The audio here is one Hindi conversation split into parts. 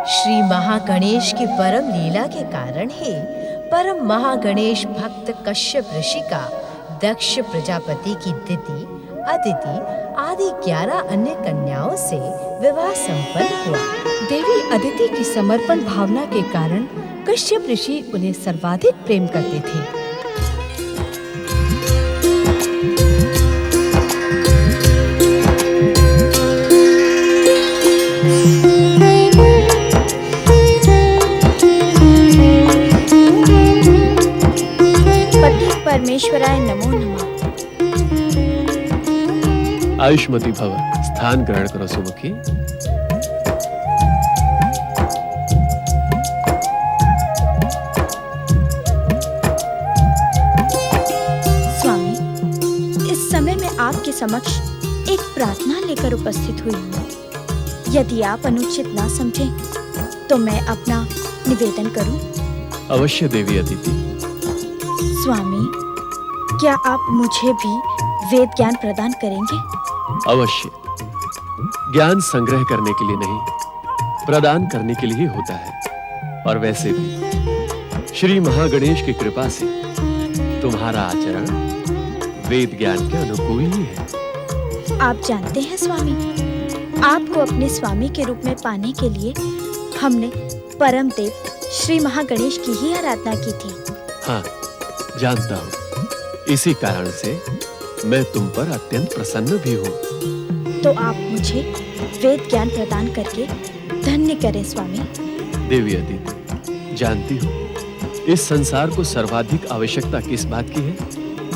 श्री महागणेश की परम लीला के कारण ही परम महागणेश भक्त कश्यप ऋषि का दक्ष प्रजापति की दिति, अदिति आदि 11 अन्य कन्याओं से विवाह संपन्न हुआ। देवी अदिति की समर्पण भावना के कारण कश्यप ऋषि उन्हें सर्वाधिक प्रेम करते थे। परमेश्वराय नमो नमः। आयुष्मती भव। स्थान ग्रहण करो सुमुखी। स्वामी, इस समय मैं आपके समक्ष एक प्रार्थना लेकर उपस्थित हुई हूँ। यदि आप अनुचित ना समझें तो मैं अपना निवेदन करूं? अवश्य देवी अदिति। स्वामी, क्या आप मुझे भी वेद ज्ञान प्रदान करेंगे? अवश्य। ज्ञान संग्रह करने के लिए नहीं, प्रदान करने के लिए होता है। और वैसे भी श्री महागणेश की कृपा से तुम्हारा आचरण वेद ज्ञान के अनुकूल ही है। आप जानते हैं स्वामी, आपको अपने स्वामी के रूप में पाने के लिए हमने परम देव श्री महागणेश की ही आराधना की थी। हाँ, जानता हूँ। इसी कारण से मैं तुम पर अत्यंत प्रसन्न भी हूँ। तो आप मुझे वेद ज्ञान प्रदान करके धन्य करें स्वामी। देवी अदिति, जानती हो इस संसार को सर्वाधिक आवश्यकता किस बात की है?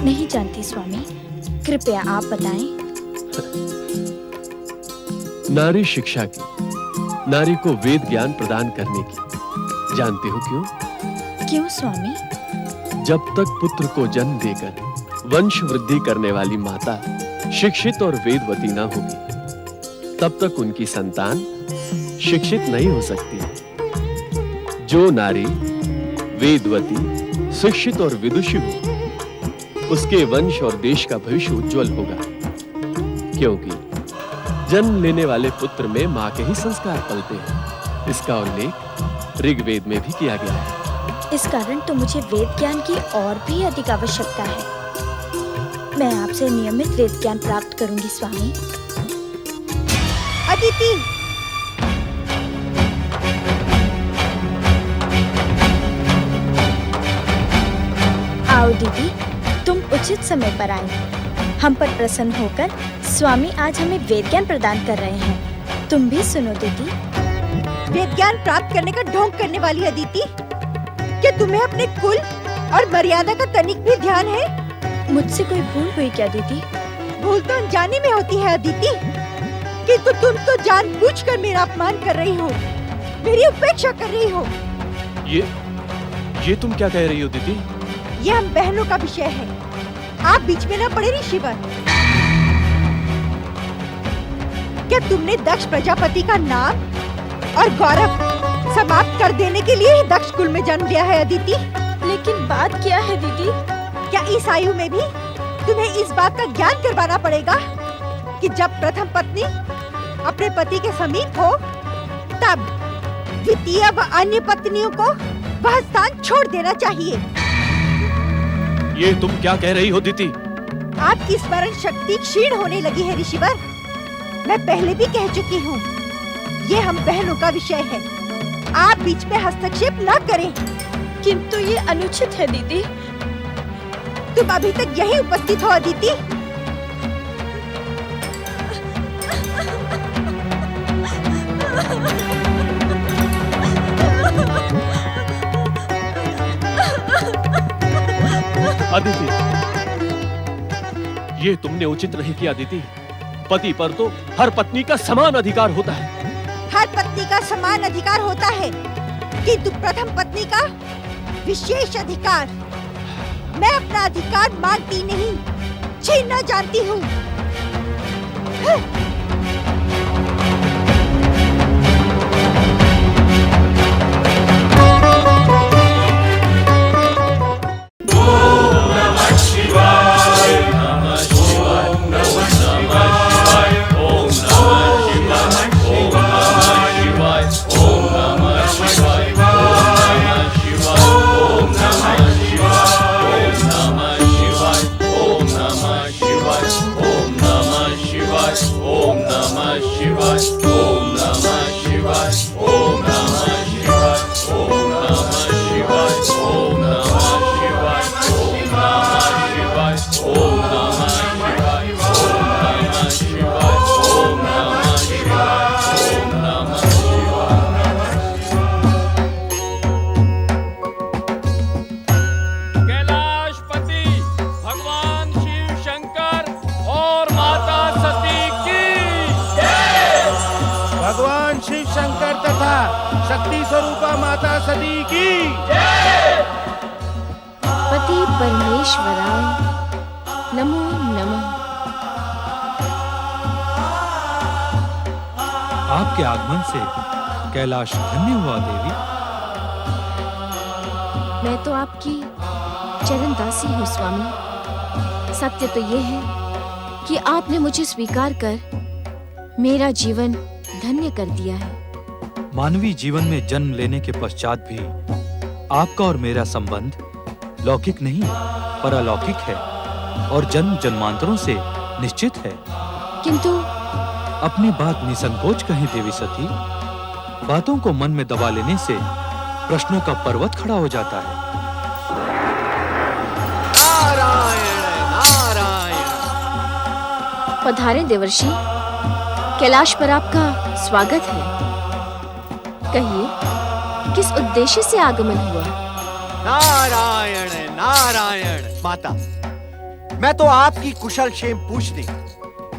नहीं जानती स्वामी, कृपया आप बताएं। नारी शिक्षा की, नारी को वेद ज्ञान प्रदान करने की। जानते हो क्यों? क्यों स्वामी? जब तक पुत्र को जन्म देकर वंश वृद्धि करने वाली माता शिक्षित और वेदवती न होगी, तब तक उनकी संतान शिक्षित नहीं हो सकती। जो नारी वेदवती, शिक्षित और विदुषी हो, उसके वंश और देश का भविष्य उज्जवल होगा, क्योंकि जन्म लेने वाले पुत्र में मां के ही संस्कार पलते हैं। इसका उल्लेख ऋग्वेद में भी किया गया है। इस कारण तो मुझे वेद ज्ञान की और भी अधिक आवश्यकता है। मैं आपसे नियमित वेद ज्ञान प्राप्त करूंगी स्वामी। अदिति, आओ दीदी, तुम उचित समय पर आई। हम पर प्रसन्न होकर स्वामी आज हमें वेद ज्ञान प्रदान कर रहे हैं। तुम भी सुनो दीदी। वेद ज्ञान प्राप्त करने का ढोंग करने वाली अदिति, क्या तुम्हें अपने कुल और मर्यादा का तनिक भी ध्यान है? मुझसे कोई भूल हुई क्या दीदी? भूल तो अनजाने में होती है अदिति, किंतु तुम तो जानबूझकर मेरा अपमान कर रही हो, मेरी उपेक्षा कर रही हो। ये तुम क्या कह रही हो दीदी? ये हम बहनों का विषय है, आप बीच में न पड़े ऋषिवर। क्या तुमने दक्ष प्रजापति का नाम और गौरव समाप्त कर देने के लिए ही दक्ष कुल में जन्म लिया है अदिति? लेकिन बात क्या है दीदी? क्या इस आयु में भी तुम्हें इस बात का ज्ञान करवाना पड़ेगा कि जब प्रथम पत्नी अपने पति के समीप हो, तब द्वितीय व अन्य पत्नियों को वह स्थान छोड़ देना चाहिए? ये तुम क्या कह रही हो दीदी? आपकी स्मरण शक्ति क्षीण होने लगी है ऋषिवर। मैं पहले भी कह चुकी हूँ, ये हम बहनों का विषय है, आप बीच में हस्तक्षेप न करें। किंतु ये अनुचित है दीदी। तुम अभी तक यहीं उपस्थित हो अदिति? अदिति, ये तुमने उचित नहीं किया दीदी। पति पर तो हर पत्नी का समान अधिकार होता है। हर पत्नी का समान अधिकार होता है, किंतु प्रथम पत्नी का विशेष अधिकार। मैं अपना अधिकार मांगती नहीं, छीनना जानती हूँ। ओम नमः शिवाय। शक्ति स्वरूपा माता सती की। पति परमेश्वराय नमो नमः। आपके आगमन से कैलाश धन्य हुआ देवी। मैं तो आपकी चरणदासी हूँ स्वामी। सत्य तो ये है कि आपने मुझे स्वीकार कर मेरा जीवन धन्य कर दिया है। मानवीय जीवन में जन्म लेने के पश्चात भी आपका और मेरा संबंध लौकिक नहीं पर अलौकिक है और जन्म जन्मांतरों से निश्चित है। किंतु अपनी बात निसंकोच कहें देवी सती। बातों को मन में दबा लेने से प्रश्नों का पर्वत खड़ा हो जाता है। नारायण नारायण। पधारें देवर्षि, कैलाश पर आपका स्वागत है। कहिए किस उद्देश्य से आगमन हुआ? नारायण नारायण। माता, मैं तो आपकी कुशल क्षेम पूछने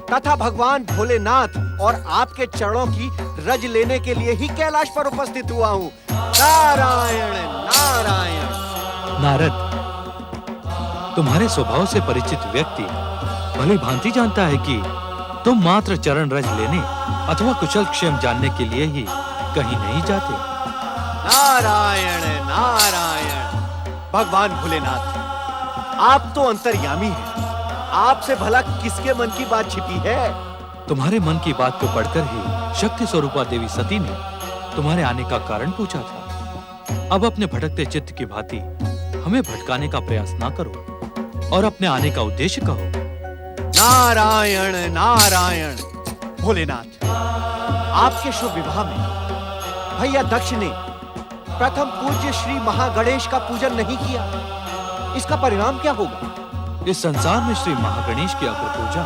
तथा भगवान भोलेनाथ और आपके चरणों की रज लेने के लिए ही कैलाश पर उपस्थित हुआ हूँ। नारायण नारायण। नारद, तुम्हारे स्वभाव से परिचित व्यक्ति भली भांति जानता है कि तुम मात्र चरण रज लेने अथवा कुशल क्षेम जानने के लिए ही कहीं नहीं जाते। नारायण नारायण। भगवान भोलेनाथ, आप तो अंतर्यामी हैं। आपसे भला किसके मन की बात छिपी है? तुम्हारे मन की बात को पढ़कर ही शक्ति स्वरूपा देवी सती ने तुम्हारे आने का कारण पूछा था। अब अपने भटकते चित्त की भांति हमें भटकाने का प्रयास ना करो और अपने आने का उद्देश्य कहो। नारायण नारायण। भोलेनाथ, आपके शुभ विवाह में भैया दक्ष ने प्रथम पूज्य श्री महागणेश का पूजन नहीं किया। इसका परिणाम क्या होगा? इस संसार में श्री महागणेश की अग्र पूजा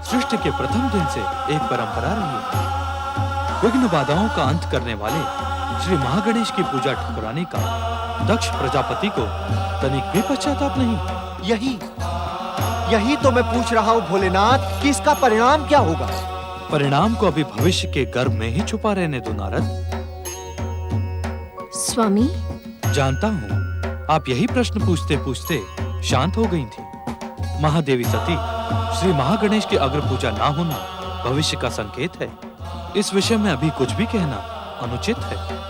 सृष्टि के प्रथम दिन से एक परंपरा रही है। विघ्न बाधाओं का अंत करने वाले श्री महागणेश की पूजा ठुकराने का दक्ष प्रजापति को तनिक भी पश्चाताप नहीं। यही तो मैं पूछ रहा हूँ भोलेनाथ कि इसका परिणाम क्या होगा? परिणाम को अभी भविष्य के गर्भ में ही छुपा रहने दो नारद। स्वामी, जानता हूँ आप यही प्रश्न पूछते पूछते शांत हो गई थी। महादेवी सती, श्री महागणेश की अग्र पूजा ना होना भविष्य का संकेत है। इस विषय में अभी कुछ भी कहना अनुचित है।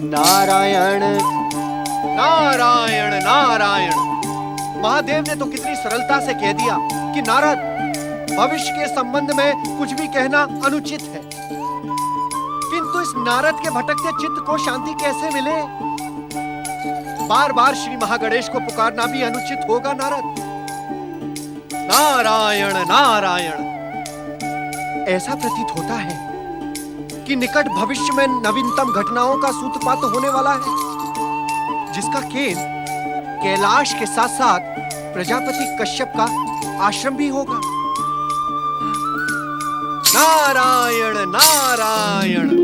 नारायण नारायण नारायण। महादेव ने तो कितनी सरलता से कह दिया कि नारद, भविष्य के संबंध में कुछ भी कहना अनुचित है। किंतु इस नारद के भटकते चित्त को शांति कैसे मिले? बार बार श्री महागणेश को पुकारना भी अनुचित होगा नारद। नारायण नारायण। ऐसा प्रतीत होता है कि निकट भविष्य में नवीनतम घटनाओं का सूत्रपात होने वाला है, जिसका केंद्र कैलाश के साथ साथ प्रजापति कश्यप का आश्रम भी होगा। नारायण नारायण।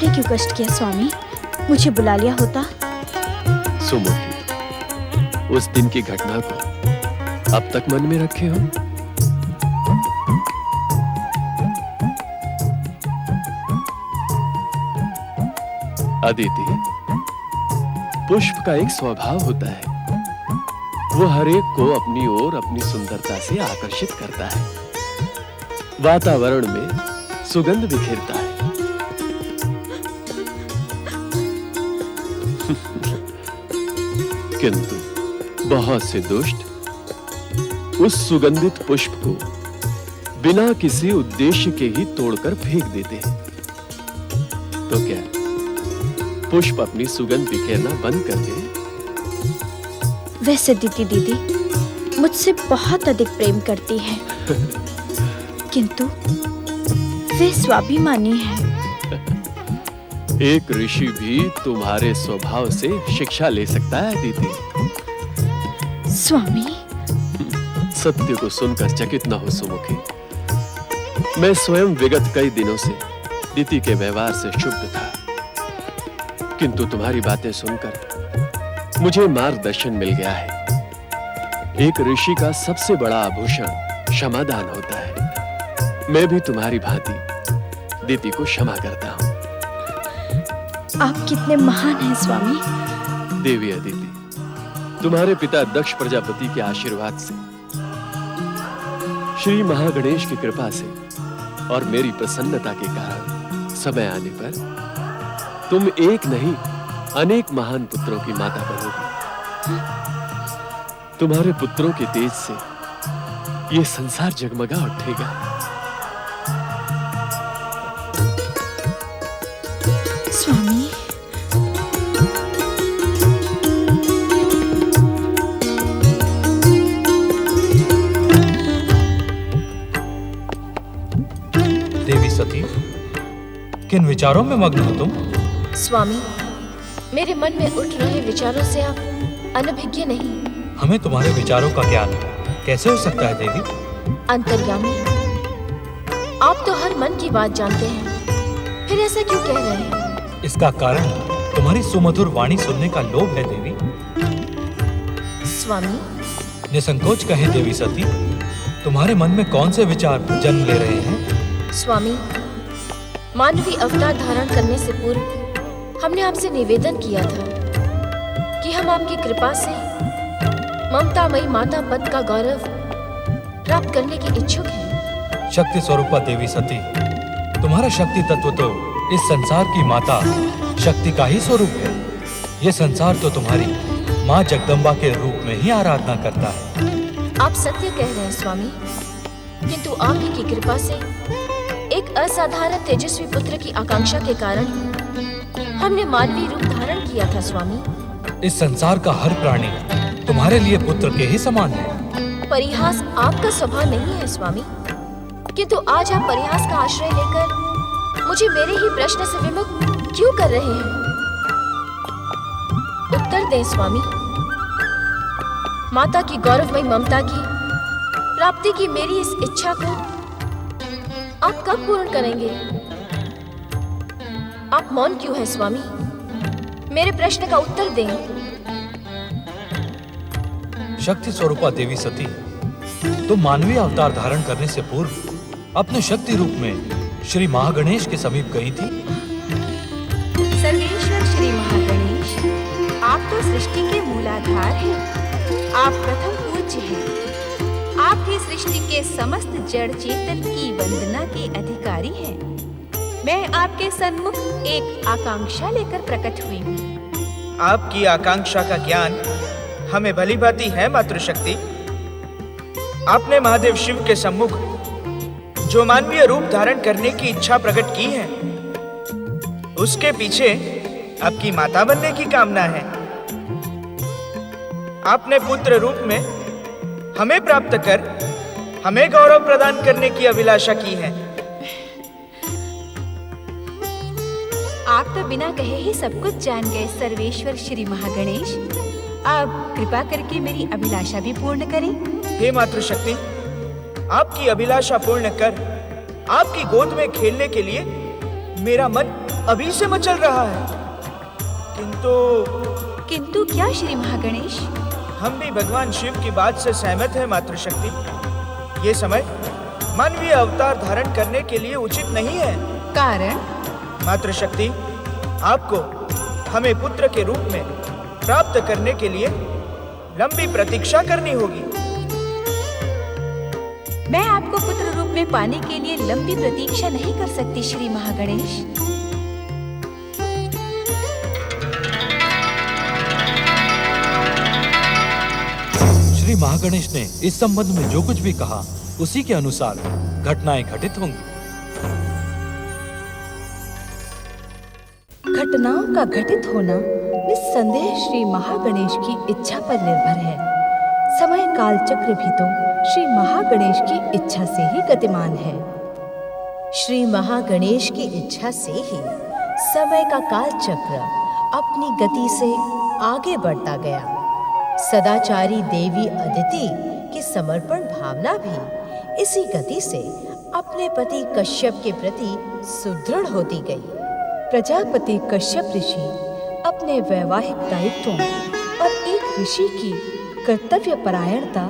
क्यों कष्ट किया स्वामी? मुझे बुला लिया होता। सुमुखी, उस दिन की घटना को अब तक मन में रखे हो? अदिति, पुष्प का एक स्वभाव होता है, वो हर एक को अपनी ओर अपनी सुंदरता से आकर्षित करता है, वातावरण में सुगंध बिखेरता है। किंतु बहुत से दुष्ट उस सुगंधित पुष्प को बिना किसी उद्देश्य के ही तोड़कर फेंक देते हैं। तो क्या पुष्प अपनी सुगंध बिखेरना बंद कर दे? वैसे दीदी दीदी मुझसे बहुत अधिक प्रेम करती है, किंतु वे स्वाभिमानी है। एक ऋषि भी तुम्हारे स्वभाव से शिक्षा ले सकता है दीदी। स्वामी, सत्य को सुनकर चकित न हो सुमुखी। मैं स्वयं विगत कई दिनों से दीदी के व्यवहार से क्षुब्ध था, किंतु तुम्हारी बातें सुनकर मुझे मार्गदर्शन मिल गया है। एक ऋषि का सबसे बड़ा आभूषण क्षमादान होता है। मैं भी तुम्हारी भांति दीदी को क्षमा करता हूं। आप कितने महान हैं स्वामी। देवी अदिति, तुम्हारे पिता दक्ष प्रजापति के आशीर्वाद से, श्री महागणेश की कृपा से और मेरी प्रसन्नता के कारण समय आने पर तुम एक नहीं अनेक महान पुत्रों की माता बनोगी। तुम्हारे पुत्रों के तेज से ये संसार जगमगा उठेगा। स्वामी, देवी सती, किन विचारों में मग्न हो तुम? स्वामी, मेरे मन में उठ रहे विचारों से आप अनभिज्ञ नहीं। हमें तुम्हारे विचारों का ज्ञान कैसे हो सकता है देवी? अंतर्यामी, आप तो हर मन की बात जानते हैं, फिर ऐसा क्यों कह रहे हैं? इसका कारण तुम्हारी सुमधुर वाणी सुनने का लोभ है देवी। स्वामी, निसंकोच कहें देवी सती, तुम्हारे मन में कौन से विचार जन्म ले रहे हैं? स्वामी, मानवीय अवतार धारण करने से पूर्व हमने आपसे निवेदन किया था कि हम आपकी कृपा से ममतामयी माता पद का गौरव प्राप्त करने के इच्छुक हैं। शक्ति स्वरूपा देवी सती, तुम्हारा शक्ति तत्व तो इस संसार की माता शक्ति का ही स्वरूप है। ये संसार तो तुम्हारी माँ जगदम्बा के रूप में ही आराधना करता है। आप सत्य कह रहे हैं स्वामी, किंतु आप ही की कृपा से एक असाधारण तेजस्वी पुत्र की आकांक्षा के कारण हमने मानवीय रूप धारण किया था स्वामी। इस संसार का हर प्राणी तुम्हारे लिए पुत्र के ही समान है। परिहास आपका स्वभाव नहीं है स्वामी, किंतु आज आप परिहास का आश्रय लेकर मुझे मेरे ही प्रश्न से विमुख क्यों कर रहे हैं? उत्तर दें स्वामी। माता की गौरवमयी ममता की प्राप्ति की मेरी इस इच्छा को आप कब पूर्ण करेंगे? आप मौन क्यों हैं स्वामी? मेरे प्रश्न का उत्तर दें। शक्ति स्वरूपा देवी सती, तुम मानवीय अवतार धारण करने से पूर्व अपने शक्ति रूप में श्री महागणेश के समीप गई थी। सर्वेश्वर श्री महागणेश, आप तो सृष्टि के मूलाधार हैं। आप प्रथम पूज्य हैं। आप ही सृष्टि के समस्त जड़ चेतन की वंदना के अधिकारी हैं। मैं आपके सन्मुख एक आकांक्षा लेकर प्रकट हुई हूँ। आपकी आकांक्षा का ज्ञान हमें भली भांति है मातृशक्ति। आपने महादेव शिव के सम्मुख जो मानवीय रूप धारण करने की इच्छा प्रकट की है, उसके पीछे आपकी माता बनने की कामना है। आपने पुत्र रूप में हमें प्राप्त कर हमें गौरव प्रदान करने की अभिलाषा की है। आप तो बिना कहे ही सब कुछ जान गए सर्वेश्वर श्री महागणेश। अब कृपा करके मेरी अभिलाषा भी पूर्ण करें। हे मातृशक्ति, आपकी अभिलाषा पूर्ण कर आपकी गोद में खेलने के लिए मेरा मन अभी से मचल रहा है। किंतु क्या श्री महागणेश? हम भी भगवान शिव की बात से सहमत हैं मातृशक्ति। ये समय मानवीय अवतार धारण करने के लिए उचित नहीं है। कारण? मातृशक्ति, आपको हमें पुत्र के रूप में प्राप्त करने के लिए लंबी प्रतीक्षा करनी होगी। मैं आपको पुत्र रूप में पाने के लिए लंबी प्रतीक्षा नहीं कर सकती श्री महागणेश। श्री महागणेश ने इस संबंध में जो कुछ भी कहा उसी के अनुसार घटनाएं घटित होंगी। घटनाओं का घटित होना निस्संदेह श्री महागणेश की इच्छा पर निर्भर है। समय काल चक्र भी तो श्री महागणेश की इच्छा से ही गतिमान है। श्री महागणेश की इच्छा से ही समय का काल चक्र अपनी गति से आगे बढ़ता गया। सदाचारी देवी अदिति की समर्पण भावना भी इसी गति से अपने पति कश्यप के प्रति सुदृढ़ होती गई। प्रजापति कश्यप ऋषि अपने वैवाहिक दायित्वों और एक ऋषि की कर्तव्य परायणता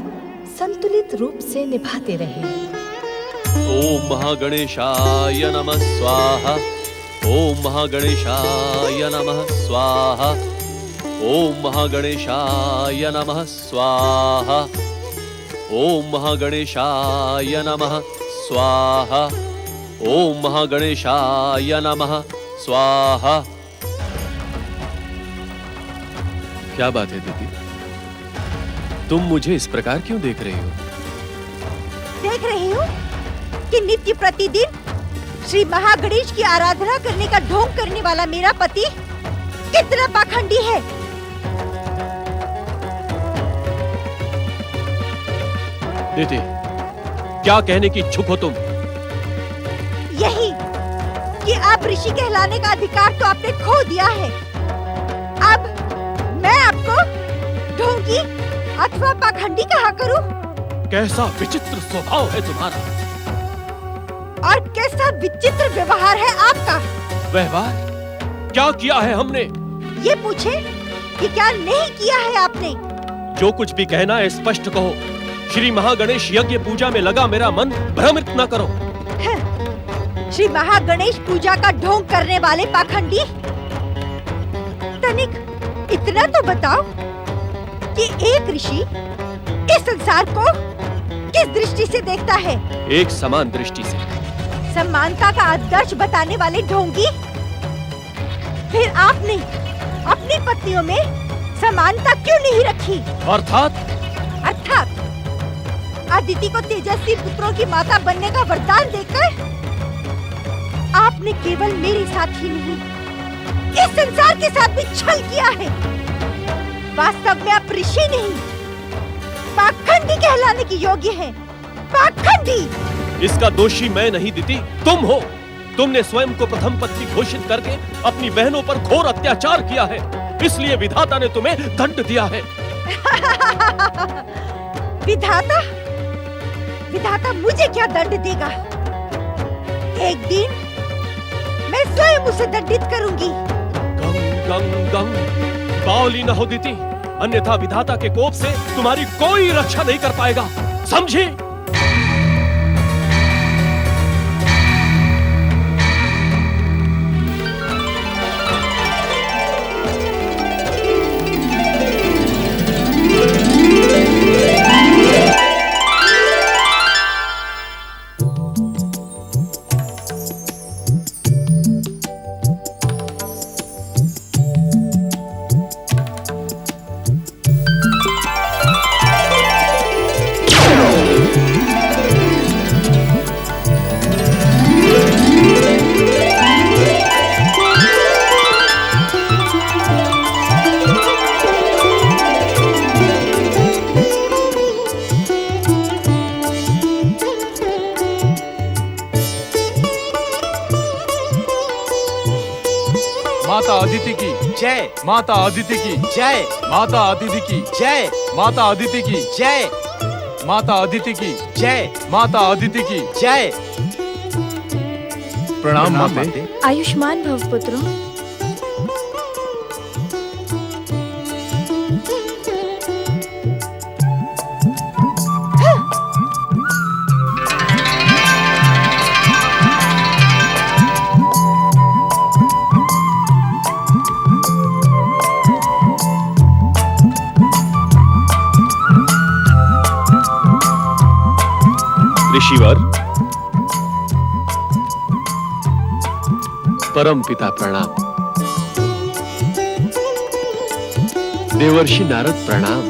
संतुलित रूप से निभाते रहे। ओम महागणेशाय नमः स्वाहा। ओम महागणेशाय नमः स्वाहा। ओम महागणेशाय नमः स्वाहा। ओम महागणेशाय नमः स्वाहा। ओम महागणेशाय नमः स्वाहा। क्या बात है दीदी, तुम मुझे इस प्रकार क्यों देख रही हो? देख रही हूँ कि नित्य प्रतिदिन श्री महागणेश की आराधना करने का ढोंग करने वाला मेरा पति कितना पाखंडी है। दीदी, क्या कहने की इच्छुक हो तुम? यही कि आप ऋषि कहलाने का अधिकार तो आपने खो दिया है। अब मैं आपको ढोंगी अथवा पाखंडी कहा करूं? कैसा विचित्र स्वभाव है तुम्हारा। और कैसा विचित्र व्यवहार है आपका। व्यवहार? क्या किया है हमने? ये पूछे कि क्या नहीं किया है आपने। जो कुछ भी कहना है स्पष्ट कहो। श्री महागणेश यज्ञ पूजा में लगा मेरा मन भ्रमित न करो। श्री महागणेश पूजा का ढोंग करने वाले पाखंडी, तनिक इतना तो बताओ कि एक ऋषि इस संसार को किस दृष्टि से देखता है? एक समान दृष्टि से। समानता का आदर्श बताने वाले ढोंगी, फिर आपने अपनी पत्नियों में समानता क्यों नहीं रखी? अर्थात अदिति को तेजस्वी पुत्रों की माता बनने का वरदान देकर आपने केवल मेरे साथ ही नहीं, इस संसार के साथ भी छल किया है। वास्तव में आप ऋषि नहीं, पाखंडी कहलाने की योग्य हैं। पाखंडी! इसका दोषी मैं नहीं दीदी, तुम हो। तुमने स्वयं को प्रथम पत्नी घोषित करके अपनी बहनों पर घोर अत्याचार किया है, इसलिए विधाता ने तुम्हें दंड दिया है। विधाता मुझे क्या दंड देगा? एक दिन मैं स्वयं उसे दंडित करूंगी। गंग बावली न हो दीदी, अन्यथा विधाता के कोप से तुम्हारी कोई रक्षा नहीं कर पाएगा, समझी? माता अदिति की जय। माता अदिति की जय। माता अदिति की जय। माता अदिति की जय। माता अदिति की जय। माता अदिति की जय। प्रणाम माते। आयुष्मान भव पुत्रों। ऋषिवर, परम पिता प्रणाम। देवर्षि नारद प्रणाम।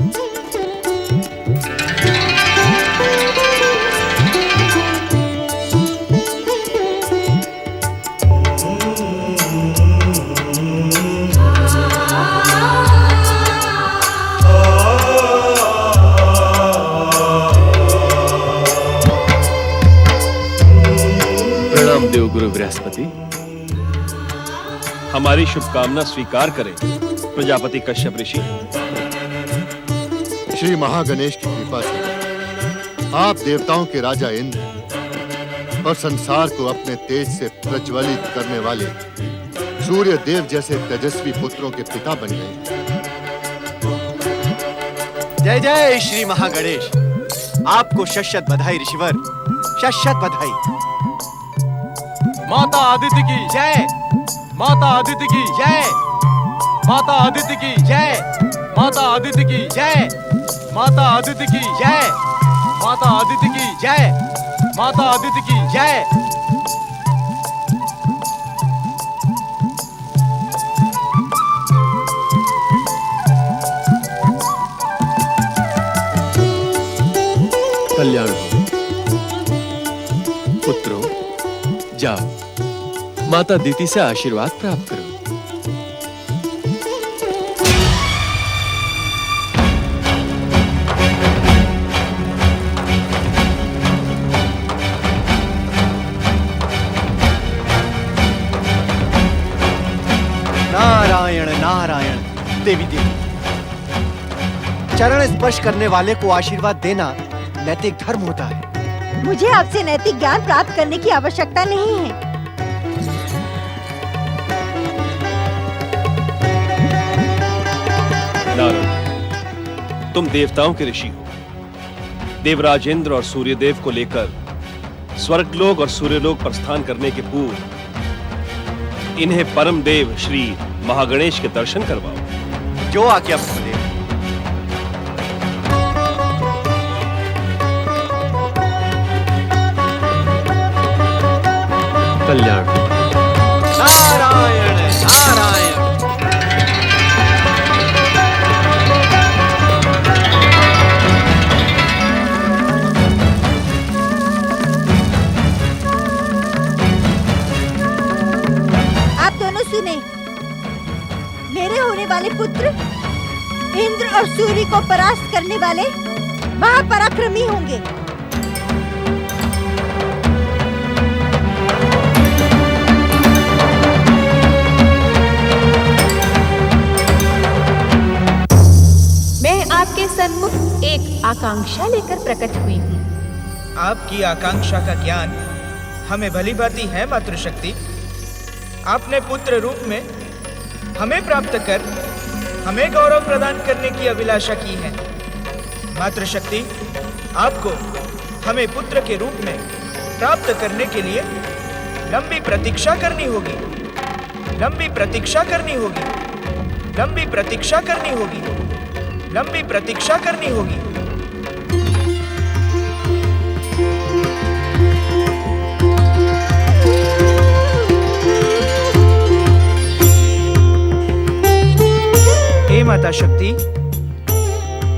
प्रणाम देवगुरु बृहस्पति। हमारी शुभकामना स्वीकार करें प्रजापति कश्यप ऋषि। श्री महागणेश की कृपा से आप देवताओं के राजा इंद्र और संसार को अपने तेज से प्रज्वलित करने वाले सूर्य देव जैसे तेजस्वी पुत्रों के पिता बन गए। जय जय श्री महागणेश। आपको शत बधाई ऋषिवर, शत बधाई। माता आदित्य की जय, माता आदित्य की जय, माता आदित्य की जय, माता आदित्य की जय, माता आदित्य की जय, माता आदित्य की जय, माता आदित्य की जय। कल्याण हो। पुत्रों, जाओ माता दीति से आशीर्वाद प्राप्त करो। नारायण नारायण। देवी देवी, चरण स्पर्श करने वाले को आशीर्वाद देना नैतिक धर्म होता है। मुझे आपसे नैतिक ज्ञान प्राप्त करने की आवश्यकता नहीं है। नारद, तुम देवताओं के ऋषि हो। देवराज इंद्र और सूर्यदेव को लेकर स्वर्गलोक और सूर्यलोक प्रस्थान करने के पूर्व इन्हें परम देव श्री महागणेश के दर्शन करवाओ। जो आज्ञा प्रभुदेव। कल्याण। नारायण नारायण। आप दोनों सुने, मेरे होने वाले पुत्र इंद्र और सूर्य को परास्त करने वाले महापराक्रमी होंगे। मैं आपके सन्मुख एक आकांक्षा लेकर प्रकट हुई हूँ। आपकी आकांक्षा का ज्ञान हमें भली भांति है मातृशक्ति। आपने पुत्र रूप में हमें प्राप्त कर हमें गौरव प्रदान करने की अभिलाषा की है। मातृशक्ति, आपको हमें पुत्र के रूप में प्राप्त करने के लिए लंबी प्रतीक्षा करनी होगी, लंबी प्रतीक्षा करनी होगी, लंबी प्रतीक्षा करनी होगी, लंबी प्रतीक्षा करनी होगी। हे माता शक्ति,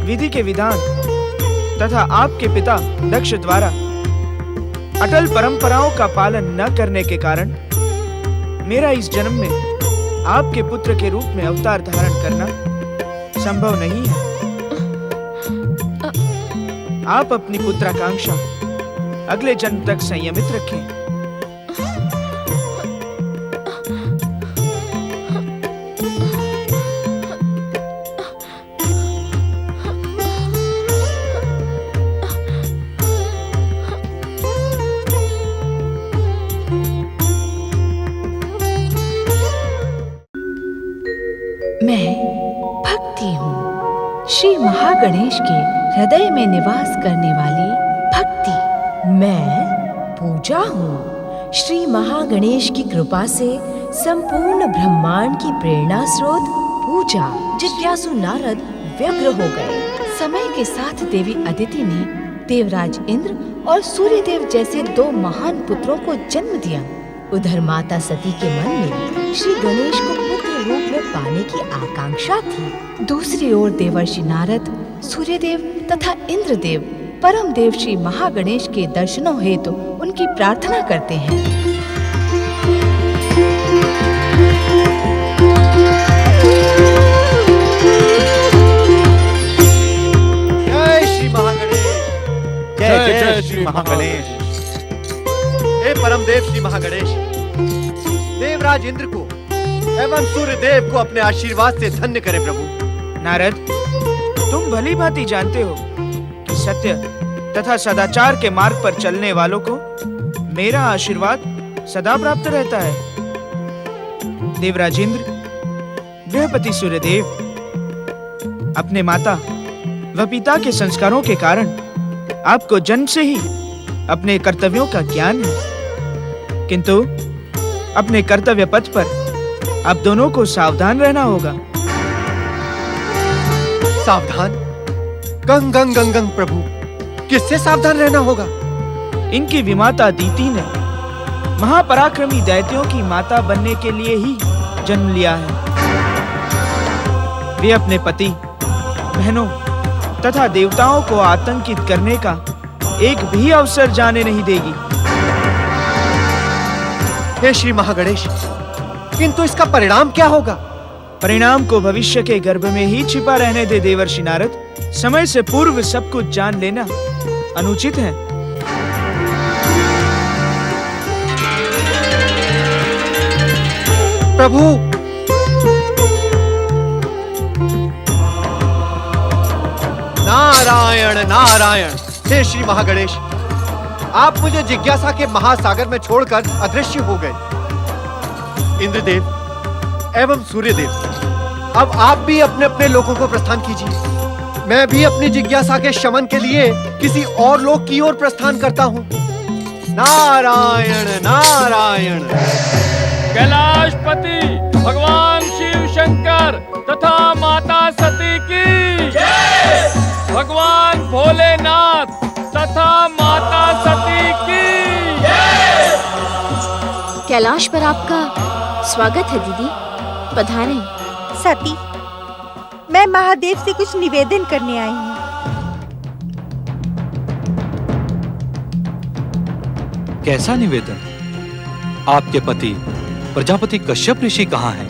विधि के विधान तथा आपके पिता दक्ष द्वारा अटल परंपराओं का पालन न करने के कारण मेरा इस जन्म में आपके पुत्र के रूप में अवतार धारण करना संभव नहीं है। आप अपनी पुत्राकांक्षा अगले जन्म तक संयमित रखें। मैं भक्ति हूँ, श्री महागणेश के हृदय में निवास करने वाली भक्ति। मैं पूजा हूँ, श्री महागणेश की कृपा से संपूर्ण ब्रह्मांड की प्रेरणा स्रोत पूजा। जिज्ञासु नारद व्यग्र हो गए। समय के साथ देवी अदिति ने देवराज इंद्र और सूर्यदेव जैसे 2 महान पुत्रों को जन्म दिया। उधर माता सती के मन में श्री गणेश को पुत्र रूप में पाने की आकांक्षा थी। दूसरी ओर देवर्षि नारद, सूर्यदेव तथा इंद्रदेव परम देव श्री महागणेश के दर्शनों हेतु उनकी प्रार्थना करते हैं। जय श्री महागणेश, जय जय श्री महागणेश। हे परम देव श्री महागणेश, देवराज इंद्र को एवं सूर्य देव को अपने आशीर्वाद से धन्य करे प्रभु। नारद, तुम भली भांति जानते हो कि सत्य तथा सदाचार के मार्ग पर चलने वालों को मेरा आशीर्वाद सदा प्राप्त रहता है। देवराज इंद्र, गृहपति सूर्यदेव, अपने माता व पिता के संस्कारों के कारण आपको जन्म से ही अपने कर्तव्यों का ज्ञान है, किंतु अपने कर्तव्य पथ पर आप दोनों को सावधान रहना होगा। सावधान? गंग गंग गंग गंग प्रभु, किससे सावधान रहना होगा? इनकी विमाता दीति ने महापराक्रमी दैत्यों की माता बनने के लिए ही जन्म लिया है। वे अपने पति, बहनों तथा देवताओं को आतंकित करने का एक भी अवसर जाने नहीं देगी। हे श्री महागणेश, किंतु इसका परिणाम क्या होगा? परिणाम को भविष्य के गर्भ में ही छिपा रहने दे देवर्षि नारद। समय से पूर्व सब कुछ जान लेना अनुचित है। प्रभु, नारायण नारायण। हे श्री महागणेश, आप मुझे जिज्ञासा के महासागर में छोड़कर अदृश्य हो गए। इंद्रदेव एवं सूर्यदेव, अब आप भी अपने अपने लोकों को प्रस्थान कीजिए। मैं भी अपनी जिज्ञासा के शमन के लिए किसी और लोक की ओर प्रस्थान करता हूँ। नारायण नारायण। कैलाशपति भगवान शिव शंकर तथा माता सती की जय। भगवान भोलेनाथ तथा माता सती की जय। कैलाश पर आपका स्वागत है दीदी, पधारें। सती, मैं महादेव से कुछ निवेदन करने आई हूँ। कैसा निवेदन? आपके पति प्रजापति कश्यप ऋषि कहाँ हैं?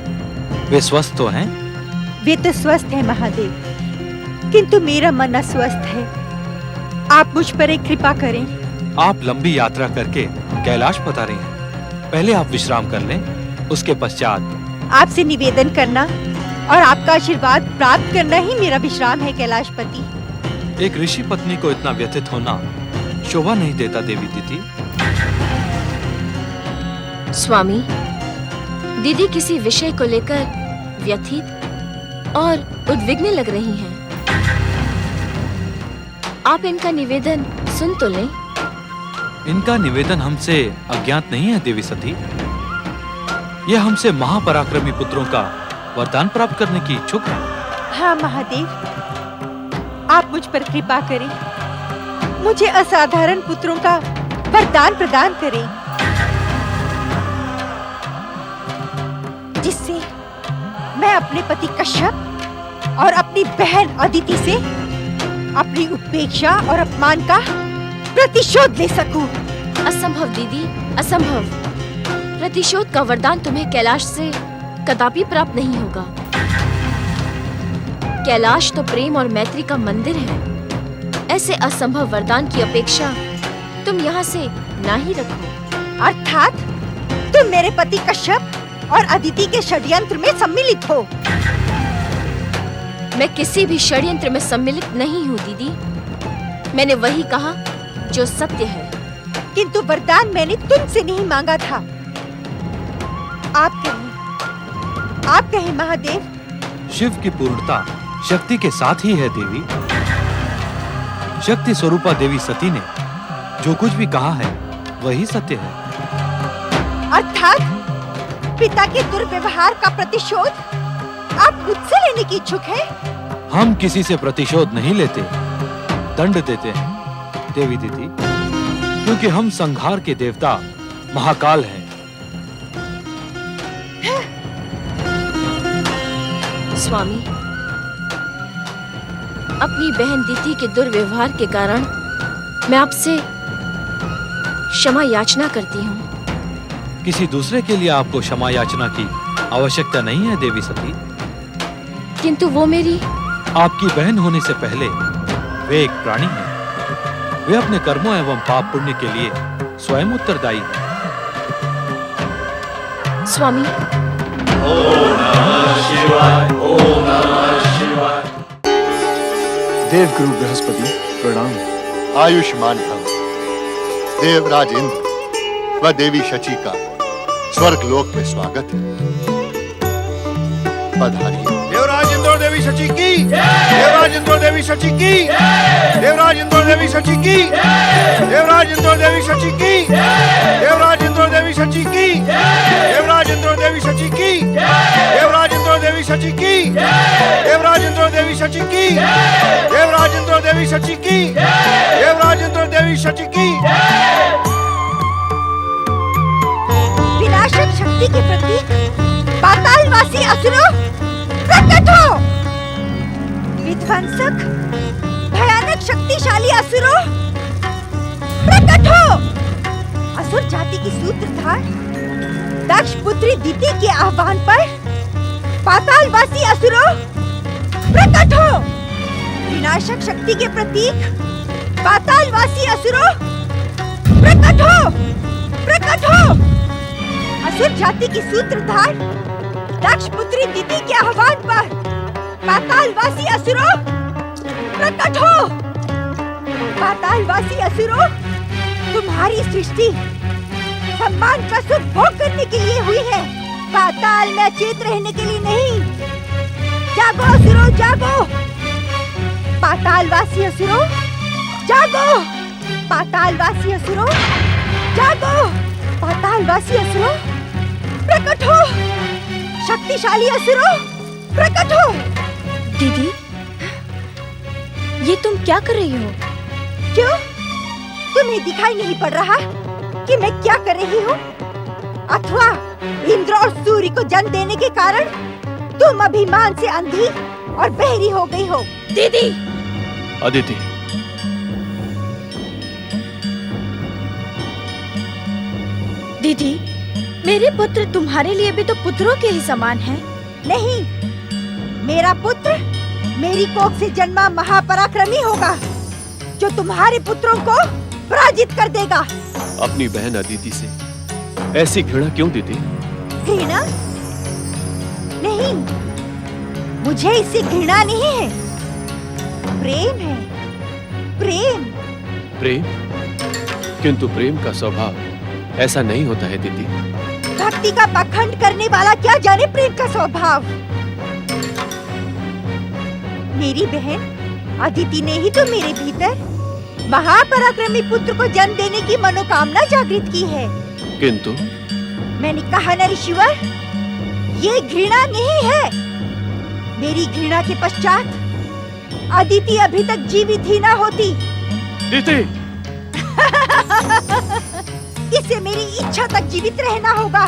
वे स्वस्थ तो हैं? वे तो स्वस्थ हैं महादेव, किंतु मेरा मन अस्वस्थ है। आप मुझ पर एक कृपा करें। आप लंबी यात्रा करके कैलाश पधारे हैं, पहले आप विश्राम कर लें, उसके पश्चात आपसे निवेदन करना और आपका आशीर्वाद प्राप्त करना ही मेरा विश्राम है कैलाशपति। एक ऋषि पत्नी को इतना व्यथित होना शोभा नहीं देता देवी दीदी। स्वामी, दीदी किसी विषय को लेकर व्यथित और उद्विग्न लग रही हैं। आप इनका निवेदन सुन तो लें। इनका निवेदन हमसे अज्ञात नहीं है देवी सती। यह हमसे महापराक्रमी पुत्रों का वरदान प्राप्त करने की इच्छुक है। हाँ महादेव, आप मुझ पर कृपा करें, मुझे असाधारण पुत्रों का वरदान प्रदान करें, जिससे मैं अपने पति कश्यप और अपनी बहन अदिति से अपनी उपेक्षा और अपमान का प्रतिशोध ले सकूं। असंभव दीदी, असंभव। प्रतिशोध का वरदान तुम्हें कैलाश से कदापि प्राप्त नहीं होगा। कैलाश तो प्रेम और मैत्री का मंदिर है। ऐसे असंभव वरदान की अपेक्षा तुम यहाँ से ना ही रखो। अर्थात तुम मेरे पति कश्यप और अदिति के षड्यंत्र में सम्मिलित हो। मैं किसी भी षड्यंत्र में सम्मिलित नहीं हूँ दीदी। मैंने वही कहा जो सत्य है। किंतु वरदान मैंने तुमसे नहीं मांगा था। आप कहें महादेव। शिव की पूर्णता शक्ति के साथ ही है देवी। शक्ति स्वरूपा देवी सती ने जो कुछ भी कहा है वही सत्य है। अर्थात पिता के दुर्व्यवहार का प्रतिशोध आप मुझसे लेने की इच्छुक हैं? हम किसी से प्रतिशोध नहीं लेते, दंड देते हैं। देवी दीदी, क्योंकि हम संहार के देवता महाकाल हैं। स्वामी, अपनी बहन दीति के दुर्व्यवहार के कारण मैं आपसे क्षमा याचना करती हूँ। किसी दूसरे के लिए आपको क्षमा याचना की आवश्यकता नहीं है देवी सती, किंतु वो मेरी आपकी बहन होने से पहले वे एक प्राणी हैं। वे अपने कर्मों एवं पाप पुण्य के लिए स्वयं उत्तरदायी हैं। स्वामी, देवगुरु बृहस्पति प्रणाम। आयुष्मान भव। देवराज इंद्र व देवी शची का स्वर्ग लोक में स्वागत है। पधारिए। देवराज इंद्र और देवी शची की, देवराज इंद्र और देवी शची की, देवराज इंद्र और देवी शची की, देवराज इंद्र और देवी शची की, देवराज इंद्र और देवी शची की, देवराज इंद्र और देवी शची की, देवराज इंद्र और देवी शची की, देवराज इंद्र और देवी शची की, देवराज इंद्र और देवी शची की, देवराज इंद्र और देवी शची की। विनाशक शक्ति के प्रतीक पातालवासी असुरों, प्रकट हो। विध्वंसक भयानक शक्तिशाली असुरों, प्रकट हो। असुर जाति की सूत्रधार दक्ष पुत्री दीति के आह्वान पर पातालवासी असुरों, प्रकट हो। विनाशक शक्ति के प्रतीक पातालवासी असुरों, प्रकट हो, प्रकट हो। असुर जाति की सूत्रधार दक्ष पुत्री दीति के आह्वान पर पातालवासी असुरों, प्रकट हो। पातालवासी असुरों, तुम्हारी सृष्टि सम्मान का सुख भोग करने के लिए हुई है, पाताल में अचेत रहने के लिए नहीं। जागो असुरों, जागो। पातालवासी असुरों, जागो। पातालवासी असुरों, जागो। पातालवासी असुरों, प्रकट हो। शक्तिशाली असुरों, प्रकट हो। दीदी, ये तुम क्या कर रही हो? क्यों? तुम्हें दिखाई नहीं पड़ रहा कि मैं क्या कर रही हूँ? अथवा इंद्र और सूर्य को जन्म देने के कारण तुम अभिमान से अंधी और बहरी हो गई हो। दीदी! अदिति, दीदी, मेरे पुत्र तुम्हारे लिए भी तो पुत्रों के ही समान हैं। नहीं, मेरा पुत्र मेरी कोख से जन्मा महापराक्रमी होगा, जो तुम्हारे पुत्रों को पराजित कर देगा। अपनी बहन अदिति से ऐसी घृणा क्यों दीदी? घृणा? नहीं, मुझे इससे घृणा नहीं है, प्रेम है। प्रेम। प्रेम? किंतु प्रेम का स्वभाव ऐसा नहीं होता है दीदी। भक्ति का पाखंड करने वाला क्या जाने प्रेम का स्वभाव। मेरी बहन अदिति ने ही तो मेरे भीतर महापराक्रमी पुत्र को जन्म देने की मनोकामना जागृत की है। किंतु मैंने कहा न ऋषिवर, ये घृणा नहीं है। मेरी घृणा के पश्चात अदिति अभी तक जीवित ही ना होती। दीदी! इसे मेरी इच्छा तक जीवित रहना होगा।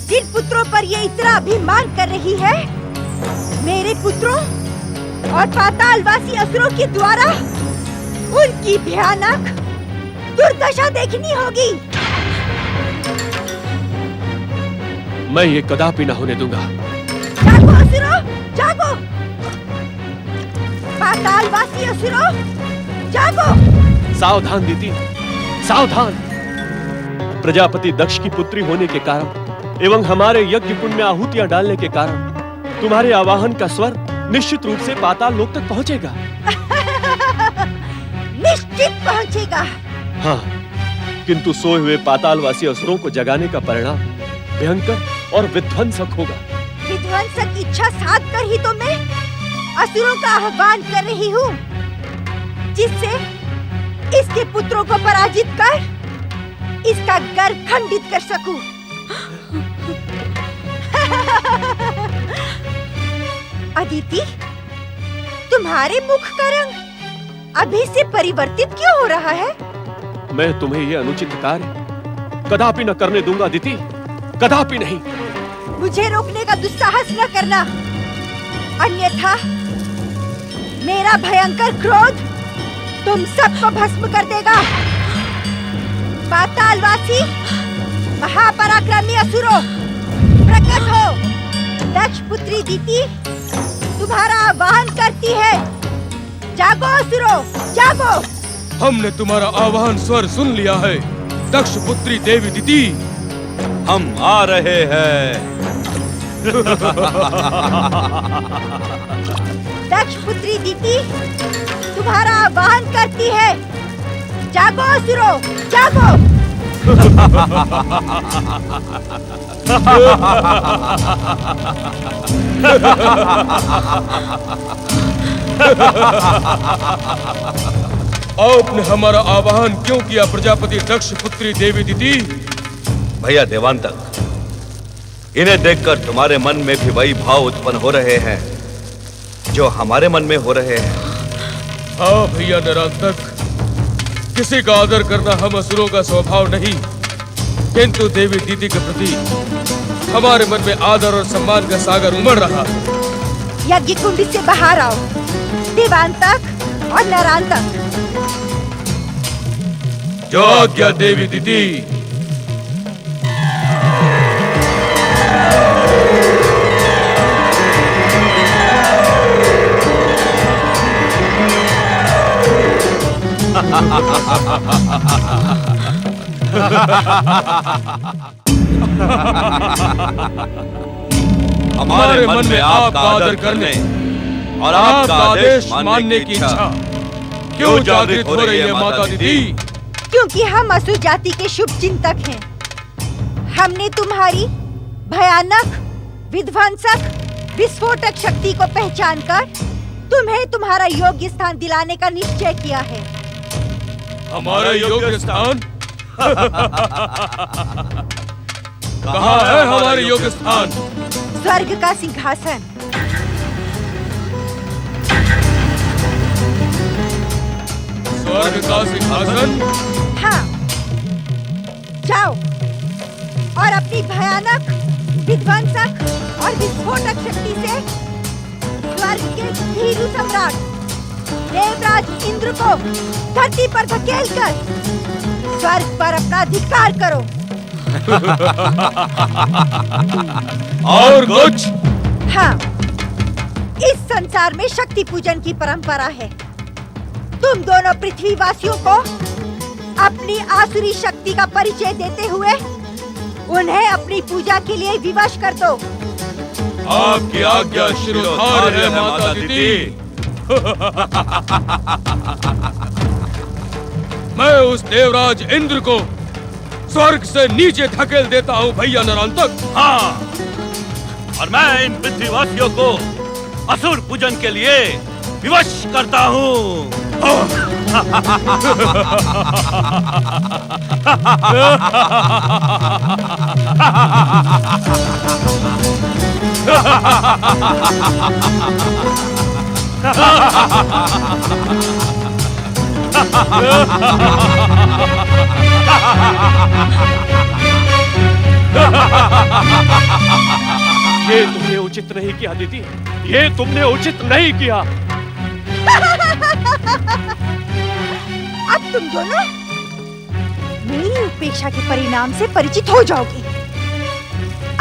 जिन पुत्रों पर ये इतना अभिमान कर रही है, मेरे पुत्रों और पातालवासी असुरों के द्वारा उनकी भयानक दुर्दशा देखनी होगी। मैं ये कदापि न होने दूंगा। जागो असुरों, जागो। पातालवासी असुरों, जागो। सावधान दीदी, सावधान। प्रजापति दक्ष की पुत्री होने के कारण एवं हमारे यज्ञ कुंड में आहुतियां डालने के कारण तुम्हारे आवाहन का स्वर निश्चित रूप से पाताल लोक तक पहुंचेगा। निश्चित पहुंचेगा। हाँ, किंतु सोए हुए पातालवासी असुरों को जगाने का परिणाम भयंकर और विध्वंसक होगा। विध्वंसक इच्छा साध कर ही तो मैं असुरों का आह्वान कर रही हूँ, जिससे इसके पुत्रों को पराजित कर इसका गर्भ खंडित कर सकूं। अदिति, तुम्हारे मुख का रंग अभी से परिवर्तित क्यों हो रहा है? मैं तुम्हें यह अनुचित कार्य कदापि न करने दूंगा अदिति, कदापि नहीं। मुझे रोकने का दुस्साहस न करना, अन्यथा मेरा भयंकर क्रोध तुम सबको भस्म कर देगा। पातालवासी महापराक्रमी असुरों, प्रकट हो। दक्ष पुत्री दीति तुम्हारा आह्वान करती है। जागो असुरों, जागो। हमने तुम्हारा आह्वान स्वर सुन लिया है। दक्ष पुत्री देवी दीति, हम आ रहे हैं। दक्ष पुत्री दीति तुम्हारा आह्वान करती है। जागो असुरों, जागो। आपने हमारा आह्वान क्यों किया प्रजापति दक्ष पुत्री देवी दीति? भैया देवांतक, इन्हें देखकर तुम्हारे मन में भी वही भाव उत्पन्न हो रहे हैं जो हमारे मन में हो रहे हैं। हाँ भैया निरंतक, किसी का आदर करना हम असुरों का स्वभाव नहीं, किंतु देवी दीदी के प्रति हमारे मन में आदर और सम्मान का सागर उमड़ रहा है। यज्ञ कुंड से बाहर आओ, देवांतक और नरांतक। जो आज्ञा देवी दीदी। हमारे मन में आपका आदर करने और आपका आदेश मानने की इच्छा क्यों जागृत हो रही है माता दीदी? क्योंकि हम असुर जाति के शुभ चिंतक हैं। हमने तुम्हारी भयानक, विध्वंसक, विस्फोटक शक्ति को पहचानकर तुम्हें तुम्हारा योग्य स्थान दिलाने का निश्चय किया है। हमारा योग्य स्थान? कहाँ है हमारे योग्य स्थान? स्वर्ग का सिंहासन। स्वर्ग का सिंहासन? हाँ, जाओ और अपनी भयानक, विध्वंसक और विस्फोटक शक्ति से स्वर्ग के भीरू सम्राट देवराज इंद्र को धरती पर धकेलकर स्वर्ग पर अपना अधिकार करो। और कुछ? हाँ, इस संसार में शक्ति पूजन की परंपरा है। तुम दोनों पृथ्वी वासियों को अपनी आसुरी शक्ति का परिचय देते हुए उन्हें अपनी पूजा के लिए विवश कर दो। आपकी आज्ञा शिरोधार्य है माता दीदी। मैं उस देवराज इंद्र को स्वर्ग से नीचे धकेल देता हूँ भैया नरांतक। हाँ, और मैं इन पृथ्वीवासियों को असुर पूजन के लिए विवश करता हूँ। ये तुमने उचित नहीं किया दीदी, ये तुमने उचित नहीं किया। अब तुम दोनों मेरी उपेक्षा के परिणाम से परिचित हो जाओगे।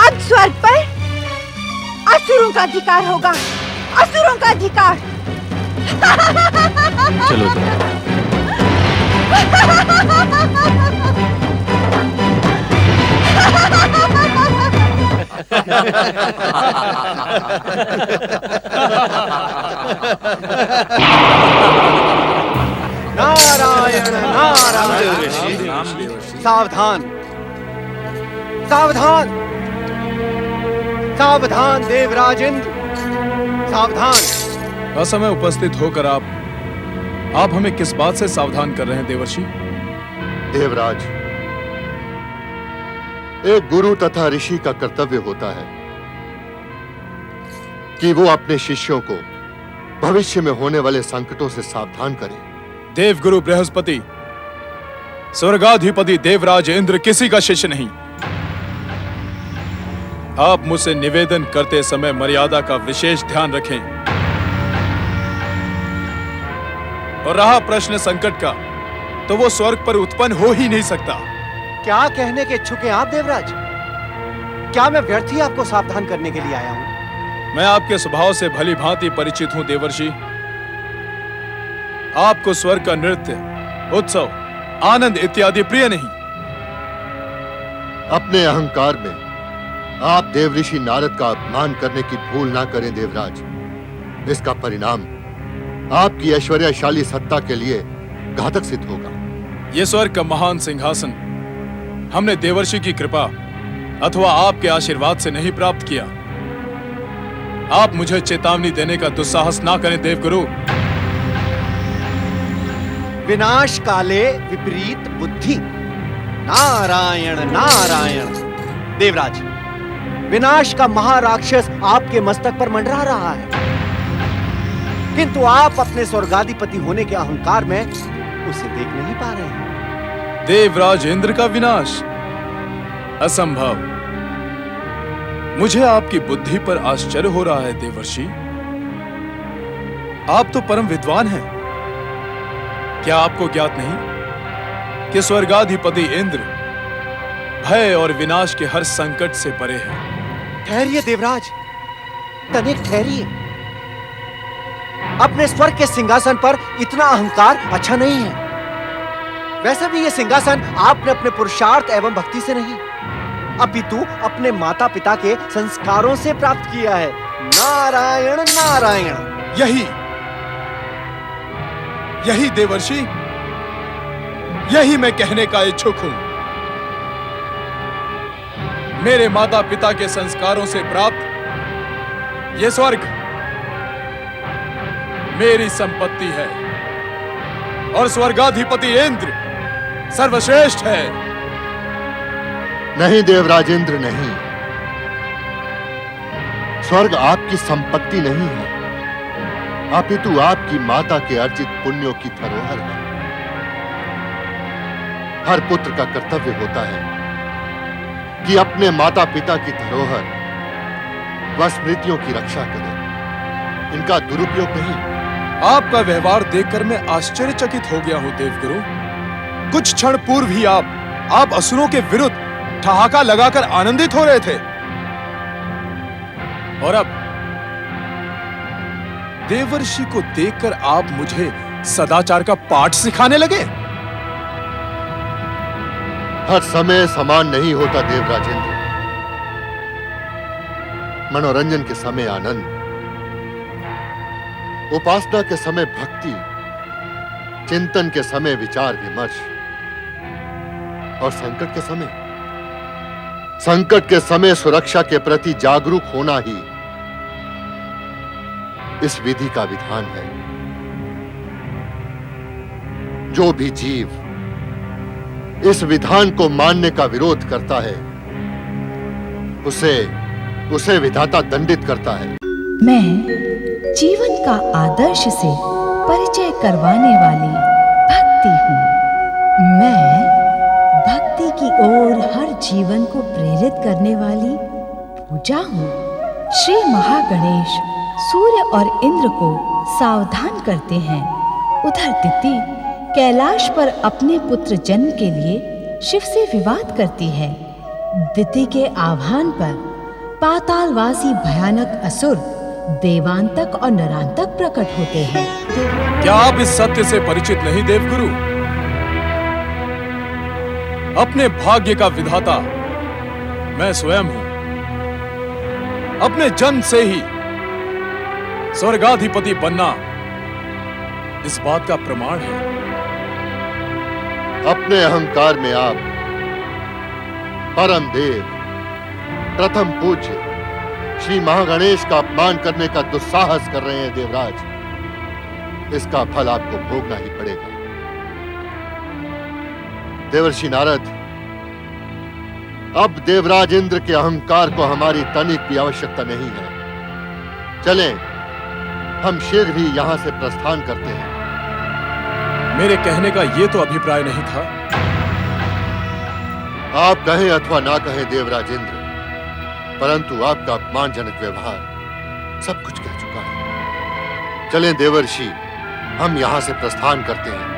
अब स्वर्ग पर असुरों का अधिकार होगा, असुरों का अधिकार। चलो नारायण नारायण। सावधान, सावधान, सावधान देवराज इंद्र, सावधान। असमय उपस्थित होकर आप हमें किस बात से सावधान कर रहे हैं देवर्षि? देवराज, एक गुरु तथा ऋषि का कर्तव्य होता है कि वो अपने शिष्यों को भविष्य में होने वाले संकटों से सावधान करे। देवगुरु बृहस्पति, स्वर्गाधिपति देवराज इंद्र किसी का शिष्य नहीं। आप मुझसे निवेदन करते समय मर्यादा का विशेष ध्यान रखें। और रहा प्रश्न संकट का, तो वो स्वर्ग पर उत्पन्न हो ही नहीं सकता। क्या कहने के इच्छुक हैं आप देवराज? क्या मैं व्यर्थ ही आपको सावधान करने के लिए आया हूं? मैं आपके स्वभाव से भली भांति परिचित हूं देवर्षि। आपको स्वर्ग का नृत्य, उत्सव, आनंद इत्यादि प्रिय नहीं। अपने अहंकार में आप देवऋषि नारद का अपमान करने की भूल ना करें देवराज। इसका परिणाम आपकी ऐश्वर्यशाली सत्ता के लिए घातक सिद्ध होगा। यह स्वर्ग का महान सिंहासन हमने देवर्षि की कृपा अथवा आपके आशीर्वाद से नहीं प्राप्त किया। आप मुझे चेतावनी देने का दुस्साहस ना करें देवगुरु। विनाश काले विपरीत बुद्धि। नारायण नारायण। देवराज, विनाश का महाराक्षस आपके मस्तक पर मंडरा रहा है, किंतु आप अपने स्वर्गाधिपति होने के अहंकार में उसे देख नहीं पा रहे हैं। देवराज इंद्र का विनाश असंभव। मुझे आपकी बुद्धि पर आश्चर्य हो रहा है देवर्षि। आप तो परम विद्वान हैं। क्या आपको ज्ञात नहीं कि स्वर्गाधिपति इंद्र भय और विनाश के हर संकट से परे है? ठहरिए देवराज, तनिक ठहरिए। अपने स्वर्ग के सिंहासन पर इतना अहंकार अच्छा नहीं है। वैसे भी यह सिंहासन आपने अपने पुरुषार्थ एवं भक्ति से नहीं, अपितु अपने माता पिता के संस्कारों से प्राप्त किया है। नारायण नारायण। यही देवर्षि, यही मैं कहने का इच्छुक हूं। मेरे माता पिता के संस्कारों से प्राप्त यह स्वर्ग मेरी संपत्ति है और स्वर्गाधिपति इंद्र सर्वश्रेष्ठ है। नहीं देवराज इंद्र, नहीं। स्वर्ग आपकी संपत्ति नहीं है, अपितु आपकी माता के अर्जित पुण्यों की धरोहर है। हर पुत्र का कर्तव्य होता है कि अपने माता पिता की धरोहर व स्मृतियों की रक्षा करे, इनका दुरुपयोग नहीं। आपका व्यवहार देखकर मैं आश्चर्यचकित हो गया हूं देवगुरु। कुछ क्षण पूर्व ही आप असुरों के विरुद्ध ठहाका लगाकर आनंदित हो रहे थे, और अब देवर्षि को देखकर आप मुझे सदाचार का पाठ सिखाने लगे। हर समय समान नहीं होता देवराजेंद्र। मनोरंजन के समय आनंद, उपासना के समय भक्ति, चिंतन के समय विचार विमर्श, और संकट के समय सुरक्षा के प्रति जागरूक होना ही इस विधि का विधान है। जो भी जीव इस विधान को मानने का विरोध करता है, उसे विधाता दंडित करता है। मैं जीवन का आदर्श से परिचय करवाने वाली भक्ति हूँ। मैं भक्ति की ओर हर जीवन को प्रेरित करने वाली पूजा हूँ। श्री महागणेश सूर्य और इंद्र को सावधान करते हैं। उधर दिति कैलाश पर अपने पुत्र जन्म के लिए शिव से विवाद करती है। दिति के आह्वान पर पातालवासी भयानक असुर देवांतक और नरांतक प्रकट होते हैं। क्या आप इस सत्य से परिचित नहीं देवगुरु? अपने भाग्य का विधाता मैं स्वयं हूं। अपने जन्म से ही स्वर्गाधिपति बनना इस बात का प्रमाण है। अपने अहंकार में आप परम देव, प्रथम पूज्य श्री महागणेश का अपमान करने का दुस्साहस कर रहे हैं देवराज। इसका फल आपको भोगना ही पड़ेगा। देवर्षि नारद, अब देवराज इंद्र के अहंकार को हमारी तनिक भी आवश्यकता नहीं है। चलें, हम शीघ्र ही यहां से प्रस्थान करते हैं। मेरे कहने का ये तो अभिप्राय नहीं था। आप कहें अथवा ना कहें देवराज इंद्र, परंतु आपका अपमानजनक व्यवहार सब कुछ कह चुका है। चलें देवर्षि, हम यहां से प्रस्थान करते हैं।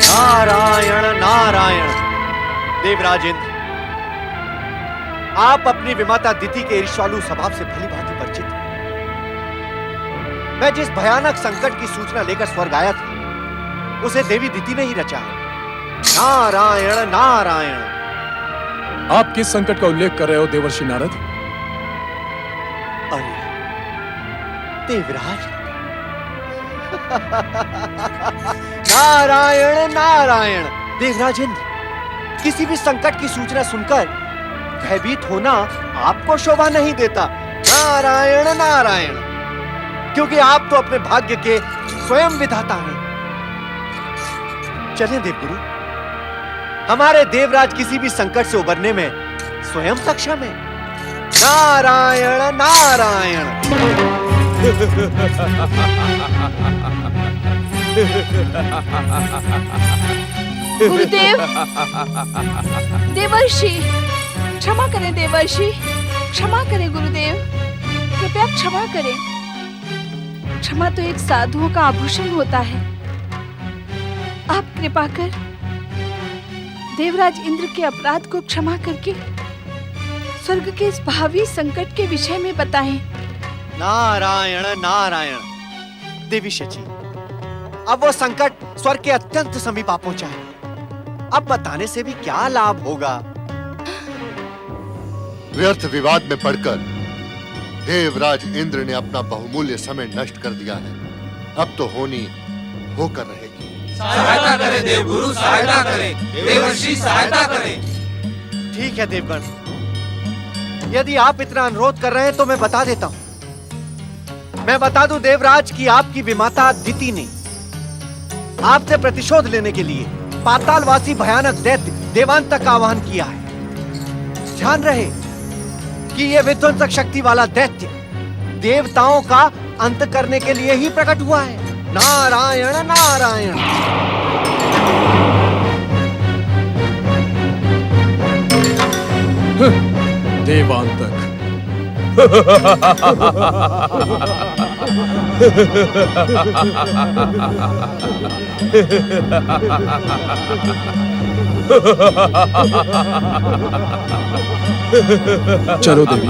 नारायण नारायण। देवराज इंद्र, आप अपनी विमाता दिति के ईर्ष्यालु स्वभाव से भली भांति परिचित हैं। मैं जिस भयानक संकट की सूचना लेकर स्वर्ग आया था, उसे देवी दिति ने ही रचा है। नारायण नारायण। आप किस संकट का उल्लेख कर रहे हो देवर्षि नारद? अरे देवराज, नारायण नारायण। देवराज इंद्र, किसी भी संकट की सूचना सुनकर भयभीत होना आपको शोभा नहीं देता। नारायण नारायण, क्योंकि आप तो अपने भाग्य के स्वयं विधाता हैं। चलें देवगुरु, हमारे देवराज किसी भी संकट से उबरने में स्वयं सक्षम है। नारायण नारायण। गुरुदेव, देवर्षि, क्षमा करें देवर्षि, क्षमा करें गुरुदेव, कृपया क्षमा करें। क्षमा तो एक साधुओं का आभूषण होता है। आप कृपा कर देवराज इंद्र के अपराध को क्षमा करके स्वर्ग के इस भावी संकट के विषय में बताएं। नारायण नारायण। देवी शची, अब वो संकट स्वर्ग के अत्यंत समीप आ पहुंचा है। अब बताने से भी क्या लाभ होगा? व्यर्थ विवाद में पड़कर देवराज इंद्र ने अपना बहुमूल्य समय नष्ट कर दिया है। अब तो होनी होकर रहेगी। सहायता करें देवगुरु, सहायता करें देवर्षि, सहायता करें। ठीक है देवगण, यदि आप इतना अनुरोध कर रहे हैं तो मैं बता देता हूं। मैं बता दूं देवराज कि आपकी विमाता दिति ने आपसे प्रतिशोध लेने के लिए पातालवासी भयानक दैत्य देवांतक का आह्वान किया है। ध्यान रहे कि यह विध्वंसक शक्ति वाला दैत्य देवताओं का अंत करने के लिए ही प्रकट हुआ है। नारायण नारायण। देवांतक। चलो देवी।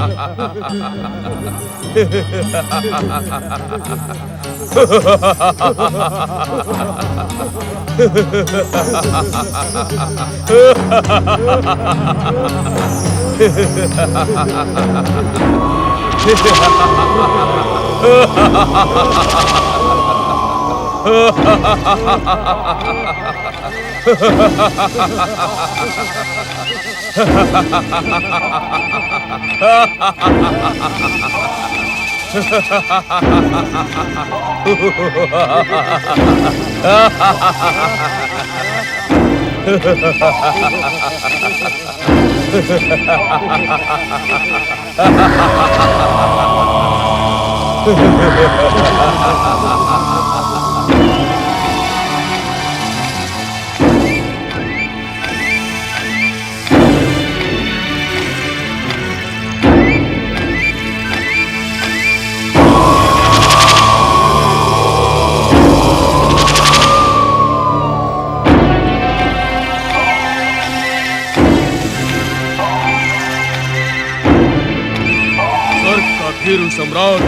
वीर सम्राट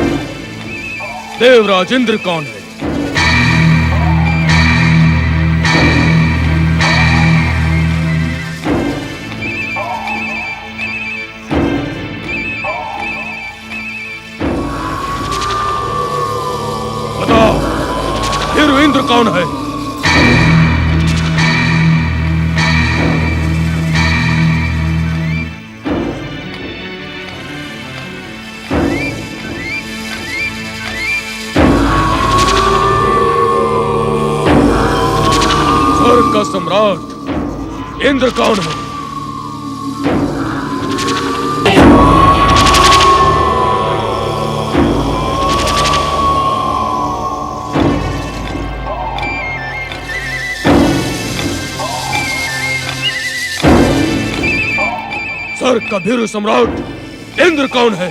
देवराज इंद्र कौन है? बताओ, वीर इंद्र कौन है? का सम्राट इंद्र कौन है? स्वर्ग का भीरू सम्राट इंद्र कौन है?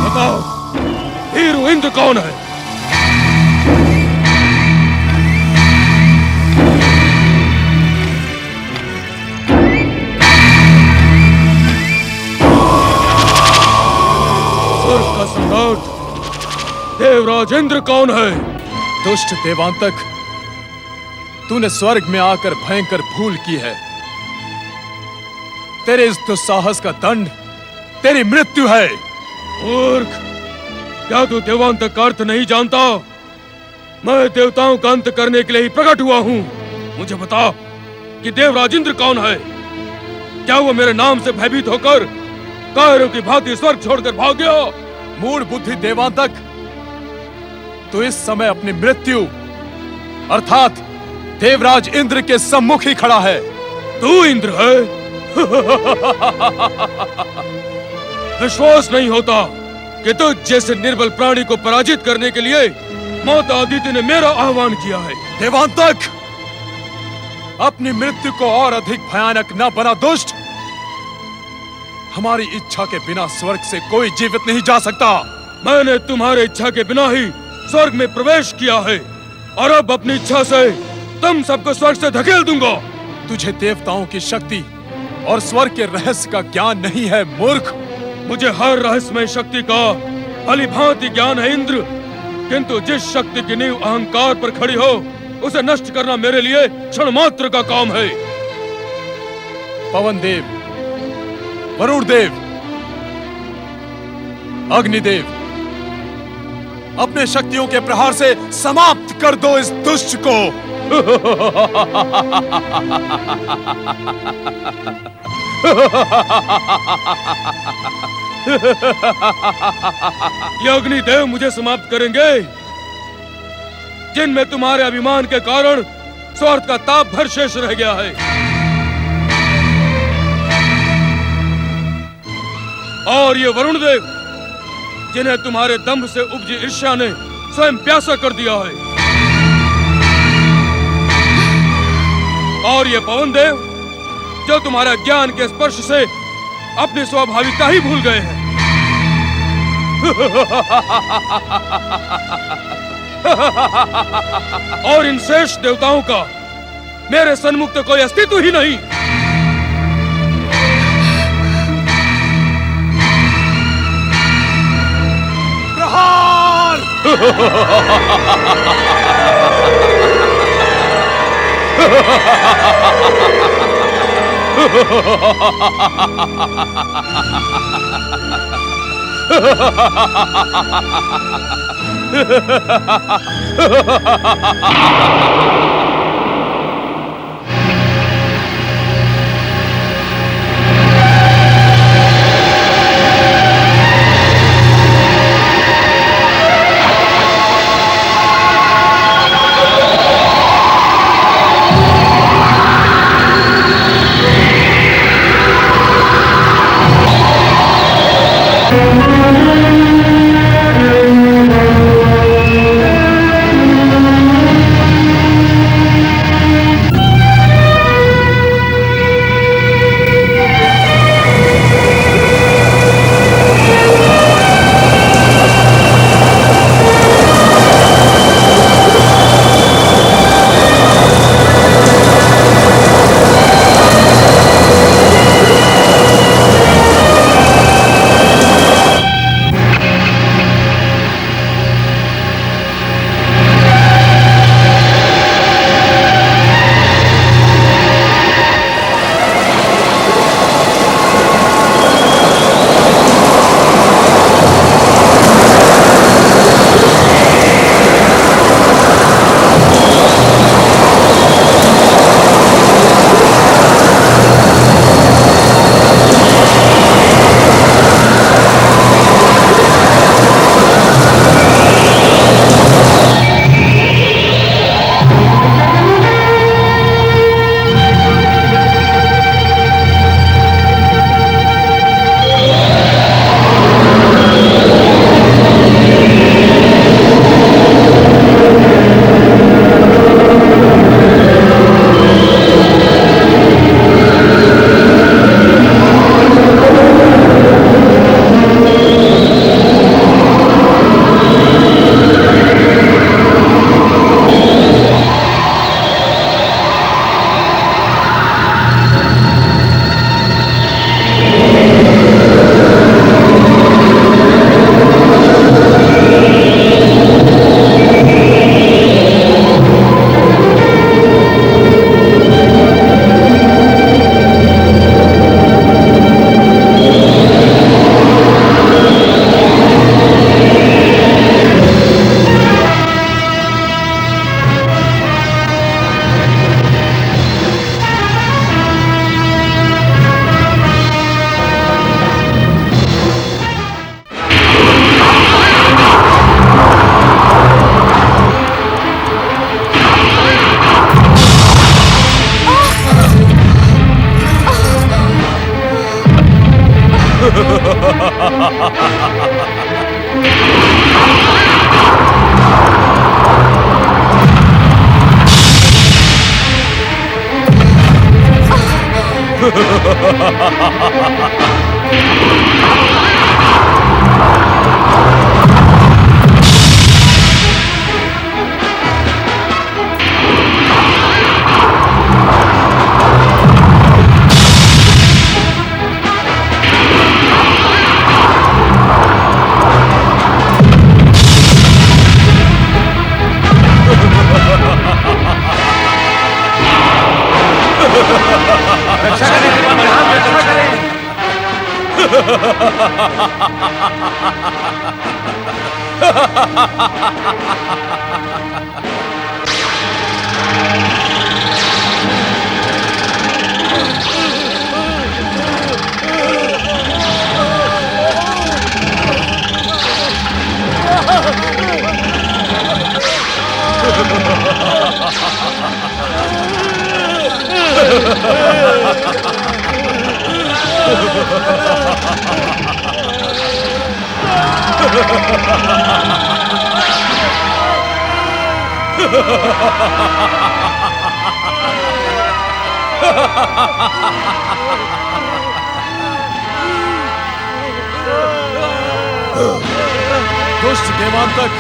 बताओ, भीरू इंद्र कौन है? देवराज इंद्र कौन है? दुष्ट देवांतक, तूने स्वर्ग में आकर भयंकर भूल की है। तेरे इस दुस्साहस का दंड तेरी मृत्यु है। मूर्ख, क्या तू देवांतक का अर्थ नहीं जानता? मैं देवताओं का अंत करने के लिए ही प्रकट हुआ हूँ। मुझे बता कि देवराज इंद्र कौन है? क्या वो मेरे नाम से भयभीत होकर कायरों की भांति स्वर्ग छोड़कर भाग गया? मूढ़ बुद्धि देवांतक, तो इस समय अपनी मृत्यु अर्थात देवराज इंद्र के सम्मुख ही खड़ा है। तू इंद्र है? विश्वास नहीं होता कि तुझ जैसे निर्बल प्राणी को पराजित करने के लिए माता अदिति ने मेरा आह्वान किया है। देवांतक, अपनी मृत्यु को और अधिक भयानक न बना दुष्ट। हमारी इच्छा के बिना स्वर्ग से कोई जीवित नहीं जा सकता। मैंने तुम्हारे इच्छा के बिना ही स्वर्ग में प्रवेश किया है और अब अपनी इच्छा से तुम सबको स्वर्ग से धकेल दूंगा। तुझे देवताओं की शक्ति और स्वर्ग के रहस्य का ज्ञान नहीं है मूर्ख। मुझे हर रहस्यमय शक्ति का भलीभांति ज्ञान है इंद्र, किंतु जिस शक्ति की नींव अहंकार पर खड़ी हो उसे नष्ट करना मेरे लिए क्षण मात्र का काम है। पवन देव, वरुण देव, अग्निदेव, अपने शक्तियों के प्रहार से समाप्त कर दो इस दुष्ट को। ये अग्निदेव मुझे समाप्त करेंगे, जिनमें तुम्हारे अभिमान के कारण स्वार्थ का ताप भर शेष रह गया है। और ये वरुण देव, जिन्हें तुम्हारे दंभ से उपजी ईर्ष्या ने स्वयं प्यासा कर दिया है। और ये पवन देव, जो तुम्हारा ज्ञान के स्पर्श से अपनी स्वाभाविकता ही भूल गए हैं। और इन शेष देवताओं का मेरे सन्मुख तो कोई अस्तित्व ही नहीं। प्रहार! दुष्ट देवांतक,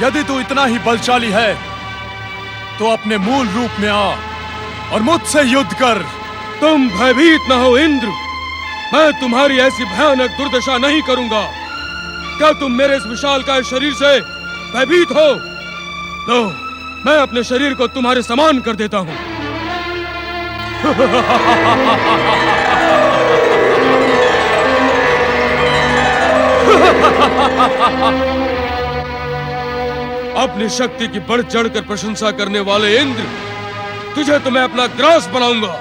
यदि तू इतना ही बलशाली है तो अपने मूल रूप में आ और मुझसे युद्ध कर। तुम भयभीत न हो इंद्र, मैं तुम्हारी ऐसी भयानक दुर्दशा नहीं करूंगा। क्या तुम मेरे इस विशालकाय शरीर से भयभीत हो? लो, मैं अपने शरीर को तुम्हारे समान कर देता हूं। अपनी शक्ति की बढ़ चढ़कर प्रशंसा करने वाले इंद्र, तुझे तो मैं अपना ग्रास बनाऊंगा।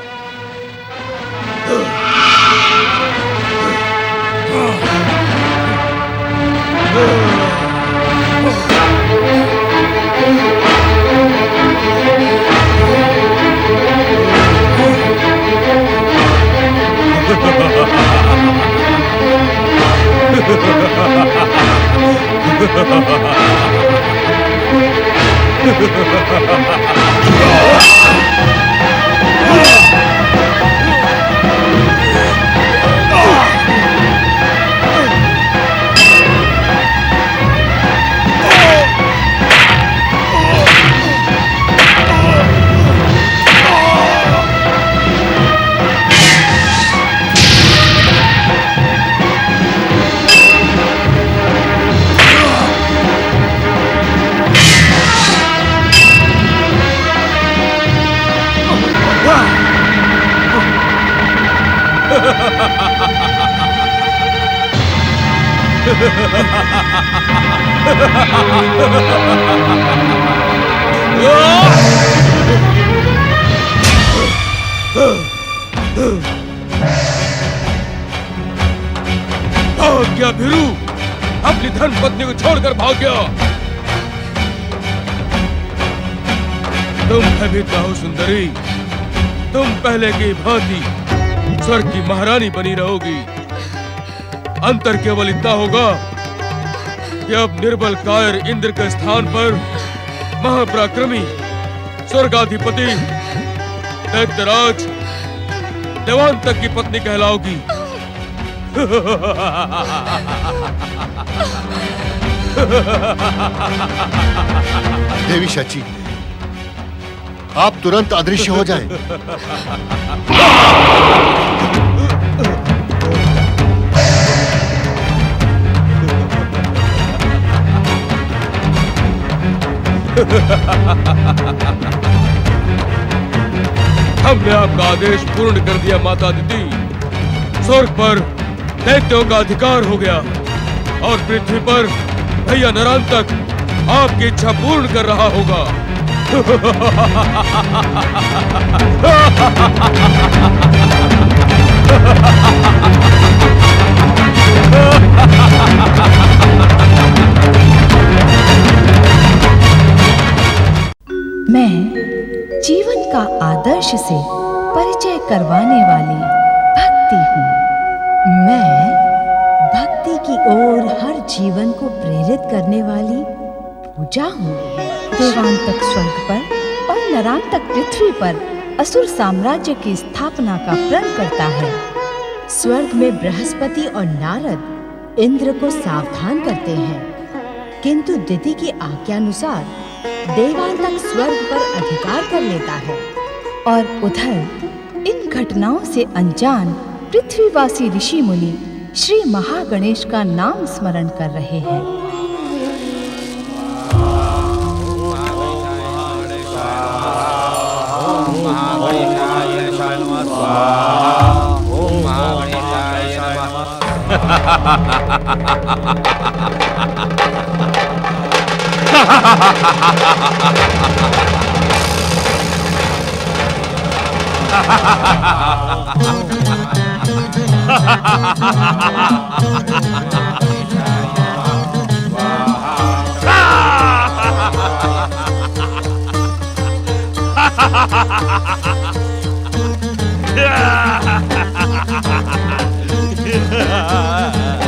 भाग गया भिरू, अपनी धर्म पत्नी को छोड़कर भाग गया। तुम भयभीत ना हो सुंदरी, तुम पहले की भांति स्वर्ग की महारानी बनी रहोगी। अंतर केवल इतना होगा कि अब निर्बल कायर इंद्र के स्थान पर महापराक्रमी स्वर्गाधिपति दैत्यराज देवांतक की पत्नी कहलाओगी। देवी शची, आप तुरंत अदृश्य हो जाएं। हमने आपका आदेश पूर्ण कर दिया माता दीदी। स्वर्ग पर दैत्यों का अधिकार हो गया और पृथ्वी पर भैया नरांतक आपकी इच्छा पूर्ण कर रहा होगा। मैं जीवन का आदर्श से परिचय करवाने वाली भक्ति हूँ। मैं भक्ति की ओर हर जीवन को प्रेरित करने वाली पूजा हूँ। देवांतक स्वर्ग पर और नरांतक पृथ्वी पर असुर साम्राज्य की स्थापना का प्रण करता है। स्वर्ग में बृहस्पति और नारद इंद्र को सावधान करते हैं, किंतु दिति की आज्ञानुसार देवांतक स्वर्ग पर अधिकार कर लेता है। और उधर इन घटनाओं से अनजान पृथ्वीवासी ऋषि मुनि श्री महागणेश का नाम स्मरण कर रहे हैं।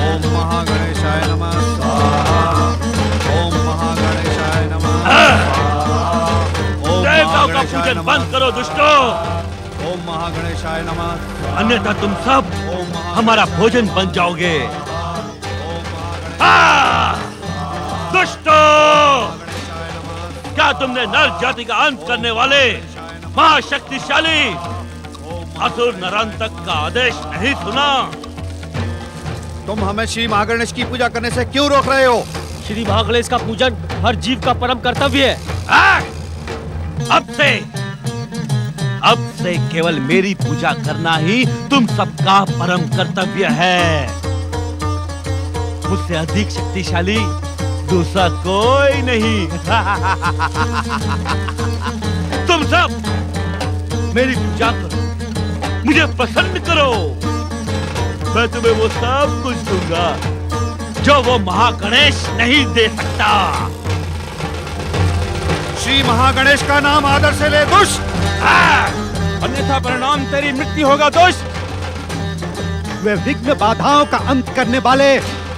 ओम महागणेशाय नमः। ओम महागणेशाय नमः। देवताओं का पूजन बंद करो दुष्टों। ओम महागणेशाय नमः। अन्यथा तुम सब हमारा भोजन बन जाओगे। दुष्टों, क्या तुमने नर जाति का अंत करने वाले महाशक्तिशाली असुर नरांतक का आदेश नहीं सुना? तुम हमें श्री महागणेश की पूजा करने से क्यों रोक रहे हो? श्री महागणेश का पूजन हर जीव का परम कर्तव्य है। अब से केवल मेरी पूजा करना ही तुम सबका परम कर्तव्य है। मुझसे अधिक शक्तिशाली दूसरा कोई नहीं। तुम सब मेरी पूजा करो, मुझे पसंद करो, मैं तुम्हें वो सब कुछ दूंगा जो वो महागणेश नहीं दे सकता। श्री महागणेश का नाम आदर से ले दुष्ट, अन्यथा परिणाम तेरी मृत्यु होगा दुष्ट। वे विघ्न बाधाओं का अंत करने वाले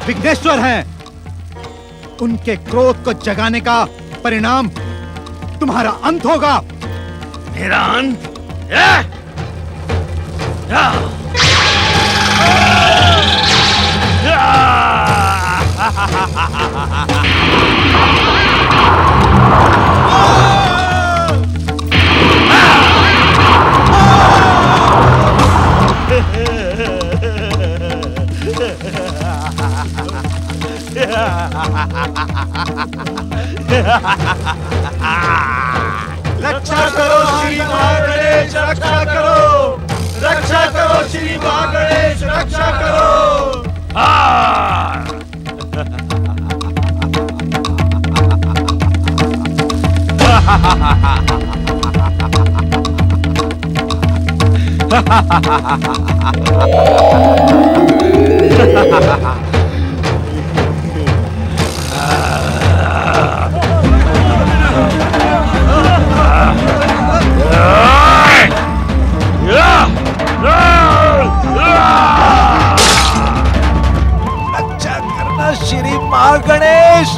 विघ्नेश्वर हैं। उनके क्रोध को जगाने का परिणाम तुम्हारा अंत होगा। मेरा अंत? रक्षा करो श्री महागणेश, रक्षा करो, रक्षा करो श्री महागणेश, रक्षा करो। रक्षा करना श्री महागणेश।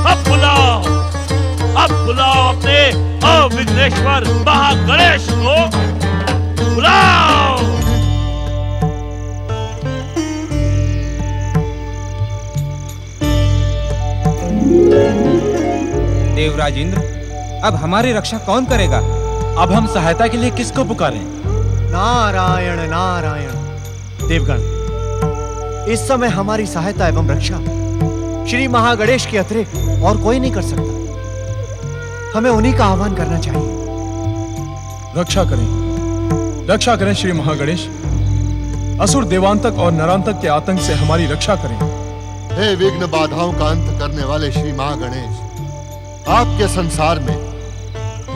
अब बुलाओ अपने अविघ्नेश्वर महागणेश को, बुलाओ। देवराज इंद्र, अब हमारी रक्षा कौन करेगा? अब हम सहायता के लिए किसको पुकारें? नारायण नारायण। देवगण, इस समय हमारी सहायता एवं रक्षा श्री महागणेश के अतिरिक्त और कोई नहीं कर सकता। हमें उन्हीं का आह्वान करना चाहिए। रक्षा करें श्री महागणेश। असुर देवांतक और नरांतक के आतंक से हमारी रक्षा करें। हे विघ्न बाधाओं का अंत करने वाले श्री महागणेश, आपके संसार में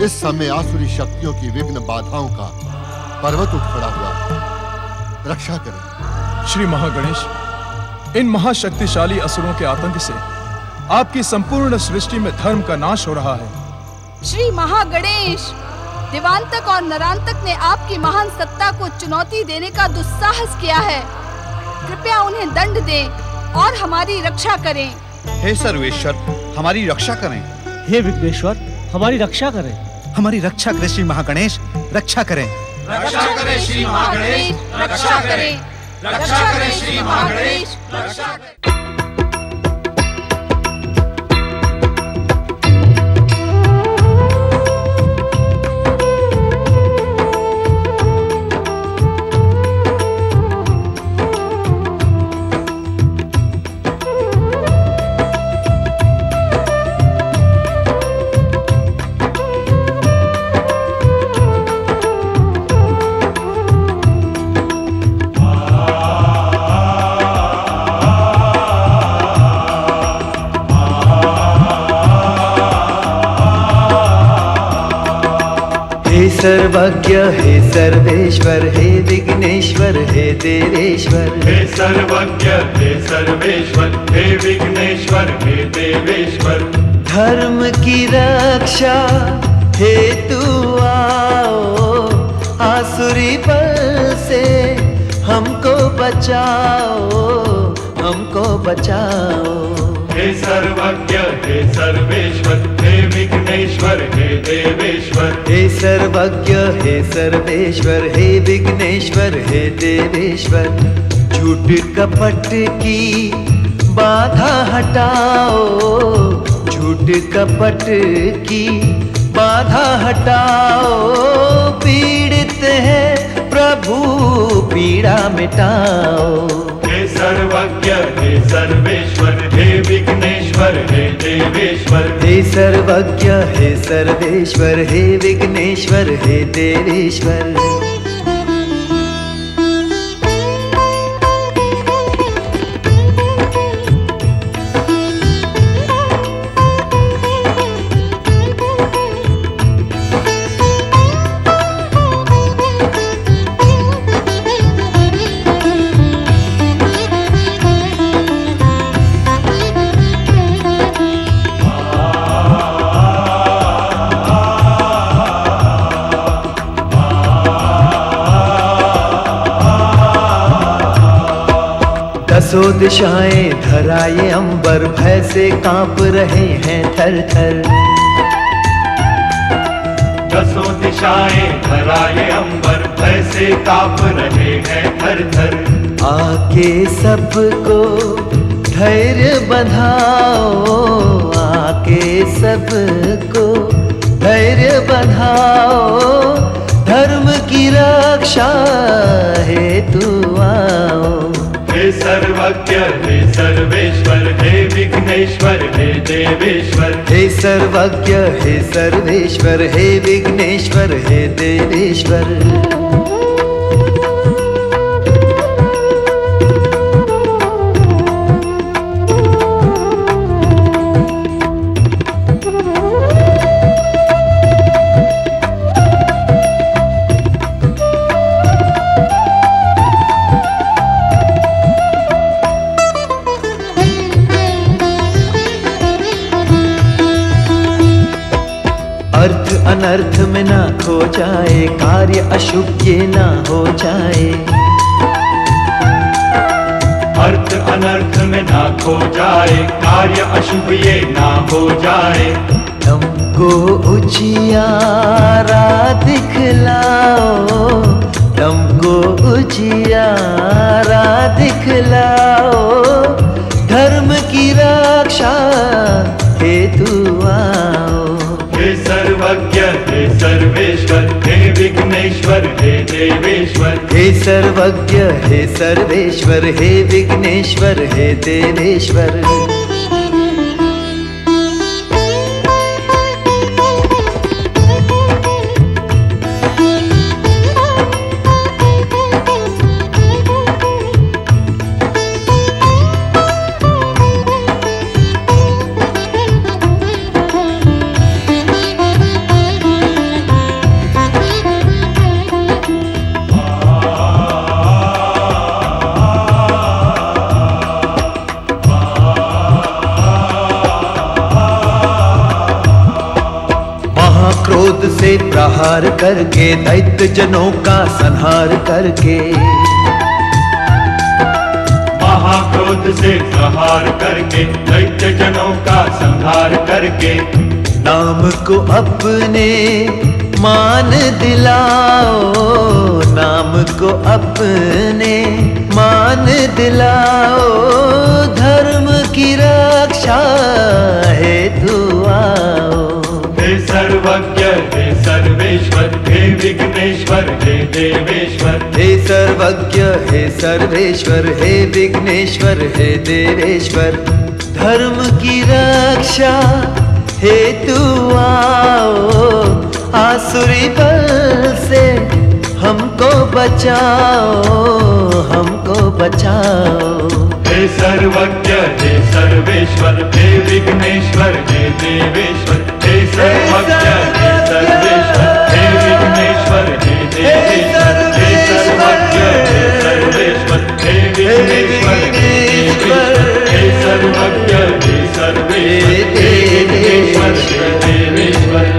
इस समय आसुरी शक्तियों की विघ्न बाधाओं का पर्वत उठ खड़ा हुआ है। रक्षा करें श्री महागणेश। इन महाशक्तिशाली असुरों के आतंक से आपकी संपूर्ण सृष्टि में धर्म का नाश हो रहा है। श्री महागणेश, देवांतक और नरांतक ने आपकी महान सत्ता को चुनौती देने का दुस्साहस किया है। कृपया उन्हें दंड दें और हमारी रक्षा करें। हे सर्वेश्वर, हमारी रक्षा करें। हे विघ्नेश्वर, हमारी रक्षा करें। हमारी रक्षा करें श्री महागणेश, रक्षा करें। रक्षा करें श्री महागणेश, रक्षा करें। रक्षा करें श्री महागणेश, रक्षा करें। सर्वज्ञ हे सर्वेश्वर, हे विघ्नेश्वर, हे देवेश्वर। हे सर्वज्ञ हे सर्वेश्वर, हे विघ्नेश्वर, हे देवेश्वर। धर्म की रक्षा हेतु आओ, आसुरी बल से हमको बचाओ, हमको बचाओ। हे सर्वज्ञ हे सर्वेश्वर, हे विघ्नेश्वर, हे देवेश्वर। हे सर्वज्ञ हे सर्वेश्वर, हे विघ्नेश्वर, हे देवेश्वर। झूठ कपट की बाधा हटाओ, झूठ कपट की बाधा हटाओ। पीड़ित है प्रभु पीड़ा मिटाओ। हे सर्वज्ञ हे सर्वेश्वर, हे विघ्नेश्वर, हे देवेश्वर। हे सर्वज्ञ हे सर्वेश्वर, हे विघ्नेश्वर, हे देवेश्वर। दसों दिशाएं धराए अंबर, भय से कांप रहे हैं थर थर। दसों दिशाएं धराए अंबर, भय से कांप रहे हैं थर थर। आके सबको धैर्य बंधाओ, आके सबको धैर्य बंधाओ। धर्म की रक्षा हेतु आओ। हे सर्वज्ञ हे सर्वेश्वर, हे विघ्नेश्वर, हे देवेश्वर। हे सर्वज्ञ हे सर्वेश्वर, हे विघ्नेश्वर, हे देवेश्वर। अर्थ अनर्थ में ना खो जाए, कार्य अशुभ ये ना हो जाए। अर्थ अनर्थ में ना खो जाए, कार्य अशुभ ये ना हो जाए। हमको उजियारा दिखलाओ, हमको उजियारा दिखलाओ। धर्म की रक्षा हेतु आओ। हे सर्वज्ञ हे सर्वेश्वर, हे विघ्नेश्वर, हे देवेश्वर। हे सर्वज्ञ हे सर्वेश्वर, हे विघ्नेश्वर, हे देवेश्वर। से प्रहार करके, दैत्य जनों का संहार करके, महाक्रोध से प्रहार करके, दैत्य जनों का संहार करके, नाम को अपने मान दिलाओ, नाम को अपने मान दिलाओ, धर्म की रक्षा हेतु आओ। हे सर्वज्ञ हे सर्वेश्वर, हे विघ्नेश्वर हे देवेश्वर, हे सर्वज्ञ हे सर्वेश्वर, हे विघ्नेश्वर हे देवेश्वर, धर्म की रक्षा हेतु आओ, आसुरी बल से हमको बचाओ, हमको बचाओ। हे सर्वज्ञ हे सर्वेश्वर, हे विघ्नेश्वर हे देवेश्वर, हे सर्वज्ञ हे सर्वेश्वर, हे विघ्नेश्वर हे देवेश्वर, हे सर्वज्ञ हे सर्वेश्वर, हे विघ्नेश्वर हे देवेश्वर, हे सर्वज्ञ हे सर्वेश्वर, हे विघ्नेश्वर हे देवेश्वर।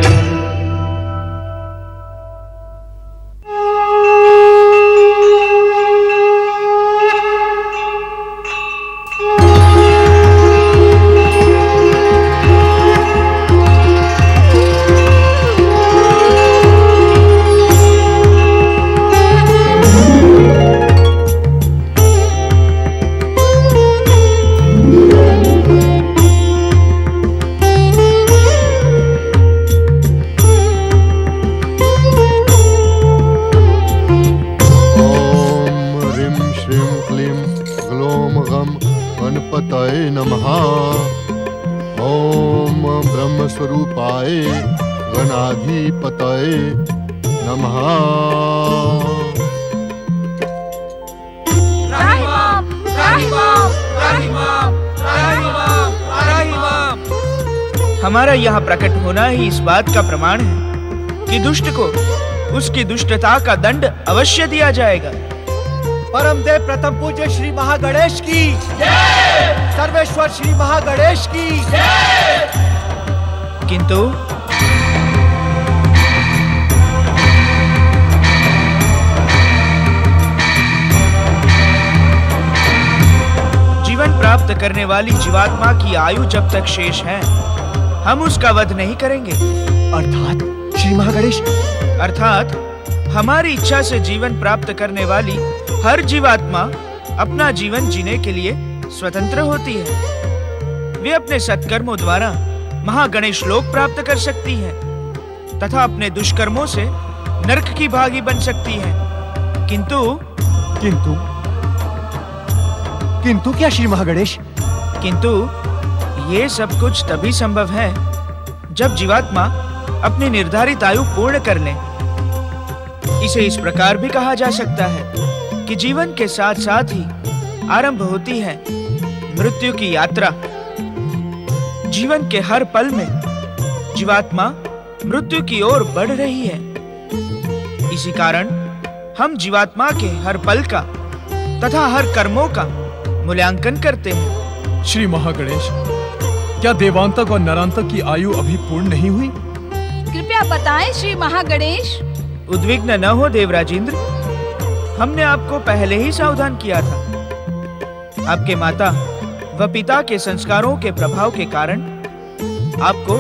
गणपतये नमः। ओम ब्रह्म स्वरूपाय गणाधिपतये नमः। हमारा यहाँ प्रकट होना ही इस बात का प्रमाण है कि दुष्ट को उसकी दुष्टता का दंड अवश्य दिया जाएगा। परम देव प्रथम पूज्य श्री महागणेश की जय, सर्वेश्वर श्री महागणेश की जय। किंतु जीवन प्राप्त करने वाली जीवात्मा की आयु जब तक शेष है, हम उसका वध नहीं करेंगे। अर्थात श्री महागणेश, अर्थात हमारी इच्छा से जीवन प्राप्त करने वाली हर जीवात्मा अपना जीवन जीने के लिए स्वतंत्र होती है। वे अपने सत्कर्मों द्वारा महागणेश लोक प्राप्त कर सकती है तथा अपने दुष्कर्मों से नरक की भागी बन सकती है। किंतु किंतु किंतु क्या श्री महागणेश? किंतु ये सब कुछ तभी संभव है जब जीवात्मा अपनी निर्धारित आयु पूर्ण कर ले। इसे इस प्रकार भी कहा जा सकता है कि जीवन के साथ साथ ही आरंभ होती है मृत्यु की यात्रा। जीवन के हर पल में जीवात्मा मृत्यु की ओर बढ़ रही है। इसी कारण हम जीवात्मा के हर पल का तथा हर कर्मों का मूल्यांकन करते हैं। श्री महागणेश, क्या देवांतक और नरांतक की आयु अभी पूर्ण नहीं हुई? कृपया बताएं श्री महागणेश। उद्विग्न न हो देवराजेंद्र, हमने आपको पहले ही सावधान किया था। आपके माता व पिता के संस्कारों के प्रभाव के कारण आपको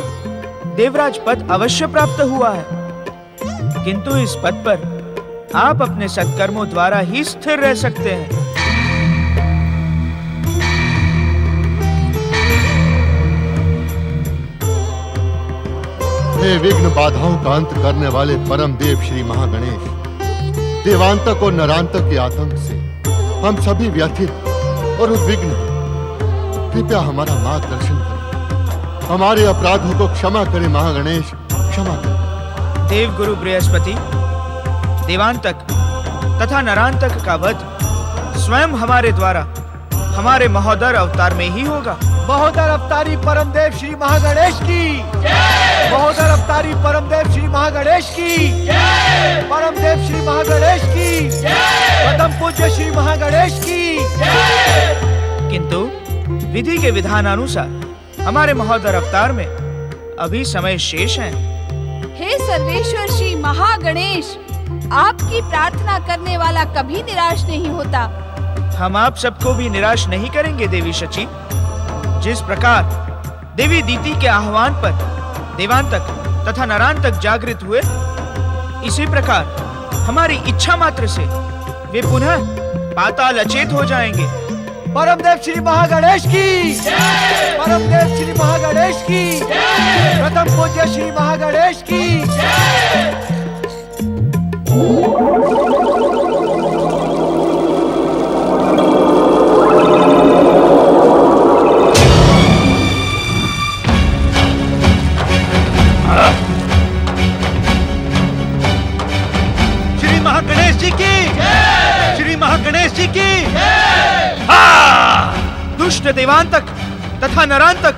देवराज पद अवश्य प्राप्त हुआ है, किंतु इस पद पर आप अपने सत्कर्मों द्वारा ही स्थिर रह सकते हैं। हे विघ्न बाधाओं का अंत करने वाले परम देव श्री महागणेश, देवांतक और नरांतक के आतंक से हम सभी व्यथित और उद्विग्न हैं। कृपया हमारा मार्गदर्शन करें, हमारे अपराधों को क्षमा करें महागणेश, क्षमा करें। देव गुरु बृहस्पति, देवांतक तथा नरांतक का वध स्वयं हमारे द्वारा हमारे महोदर अवतार में ही होगा। महोदर अवतारी परम देव श्री महागणेश की जय। महोदर अवतारी परम देव श्री महागणेश की जय। परम देव श्री महागणेश की जय। प्रथम पूज्य श्री महागणेश की जय। किंतु विधि के विधानानुसार हमारे महोदर अवतार में अभी समय शेष है। हे सर्वेश्वर श्री महागणेश, आपकी प्रार्थना करने वाला कभी निराश नहीं होता। हम आप सबको भी निराश नहीं करेंगे देवी शची। जिस प्रकार देवी दीति के आह्वान पर देवांतक तथा नरांतक जागृत हुए, इसी प्रकार हमारी इच्छा मात्र से वे पुनः पाताल अचेत हो जाएंगे। परमदेव श्री महागणेश की, परमदेव श्री महागणेश की, प्रथम पूज्य श्री महागणेश की। श्री महागणेश जी की, श्री महागणेश जी की। दुष्ट देवांतक तथा नरांतक,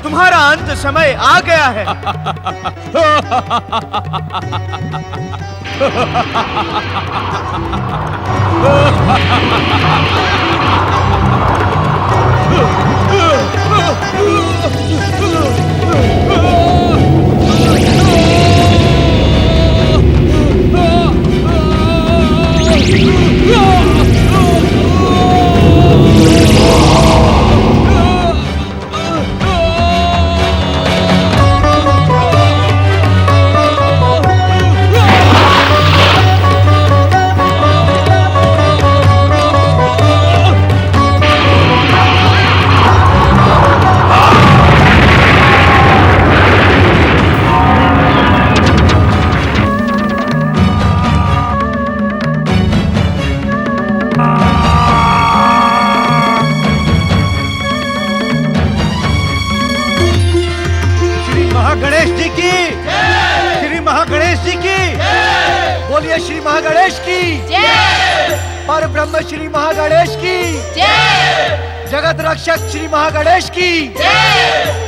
तुम्हारा अंत समय आ गया है। गणेश जी की, श्री महागणेश जी की। बोलिए श्री महागणेश की जय। पर ब्रह्म श्री महागणेश की जय। जगत रक्षक श्री महागणेश की जय।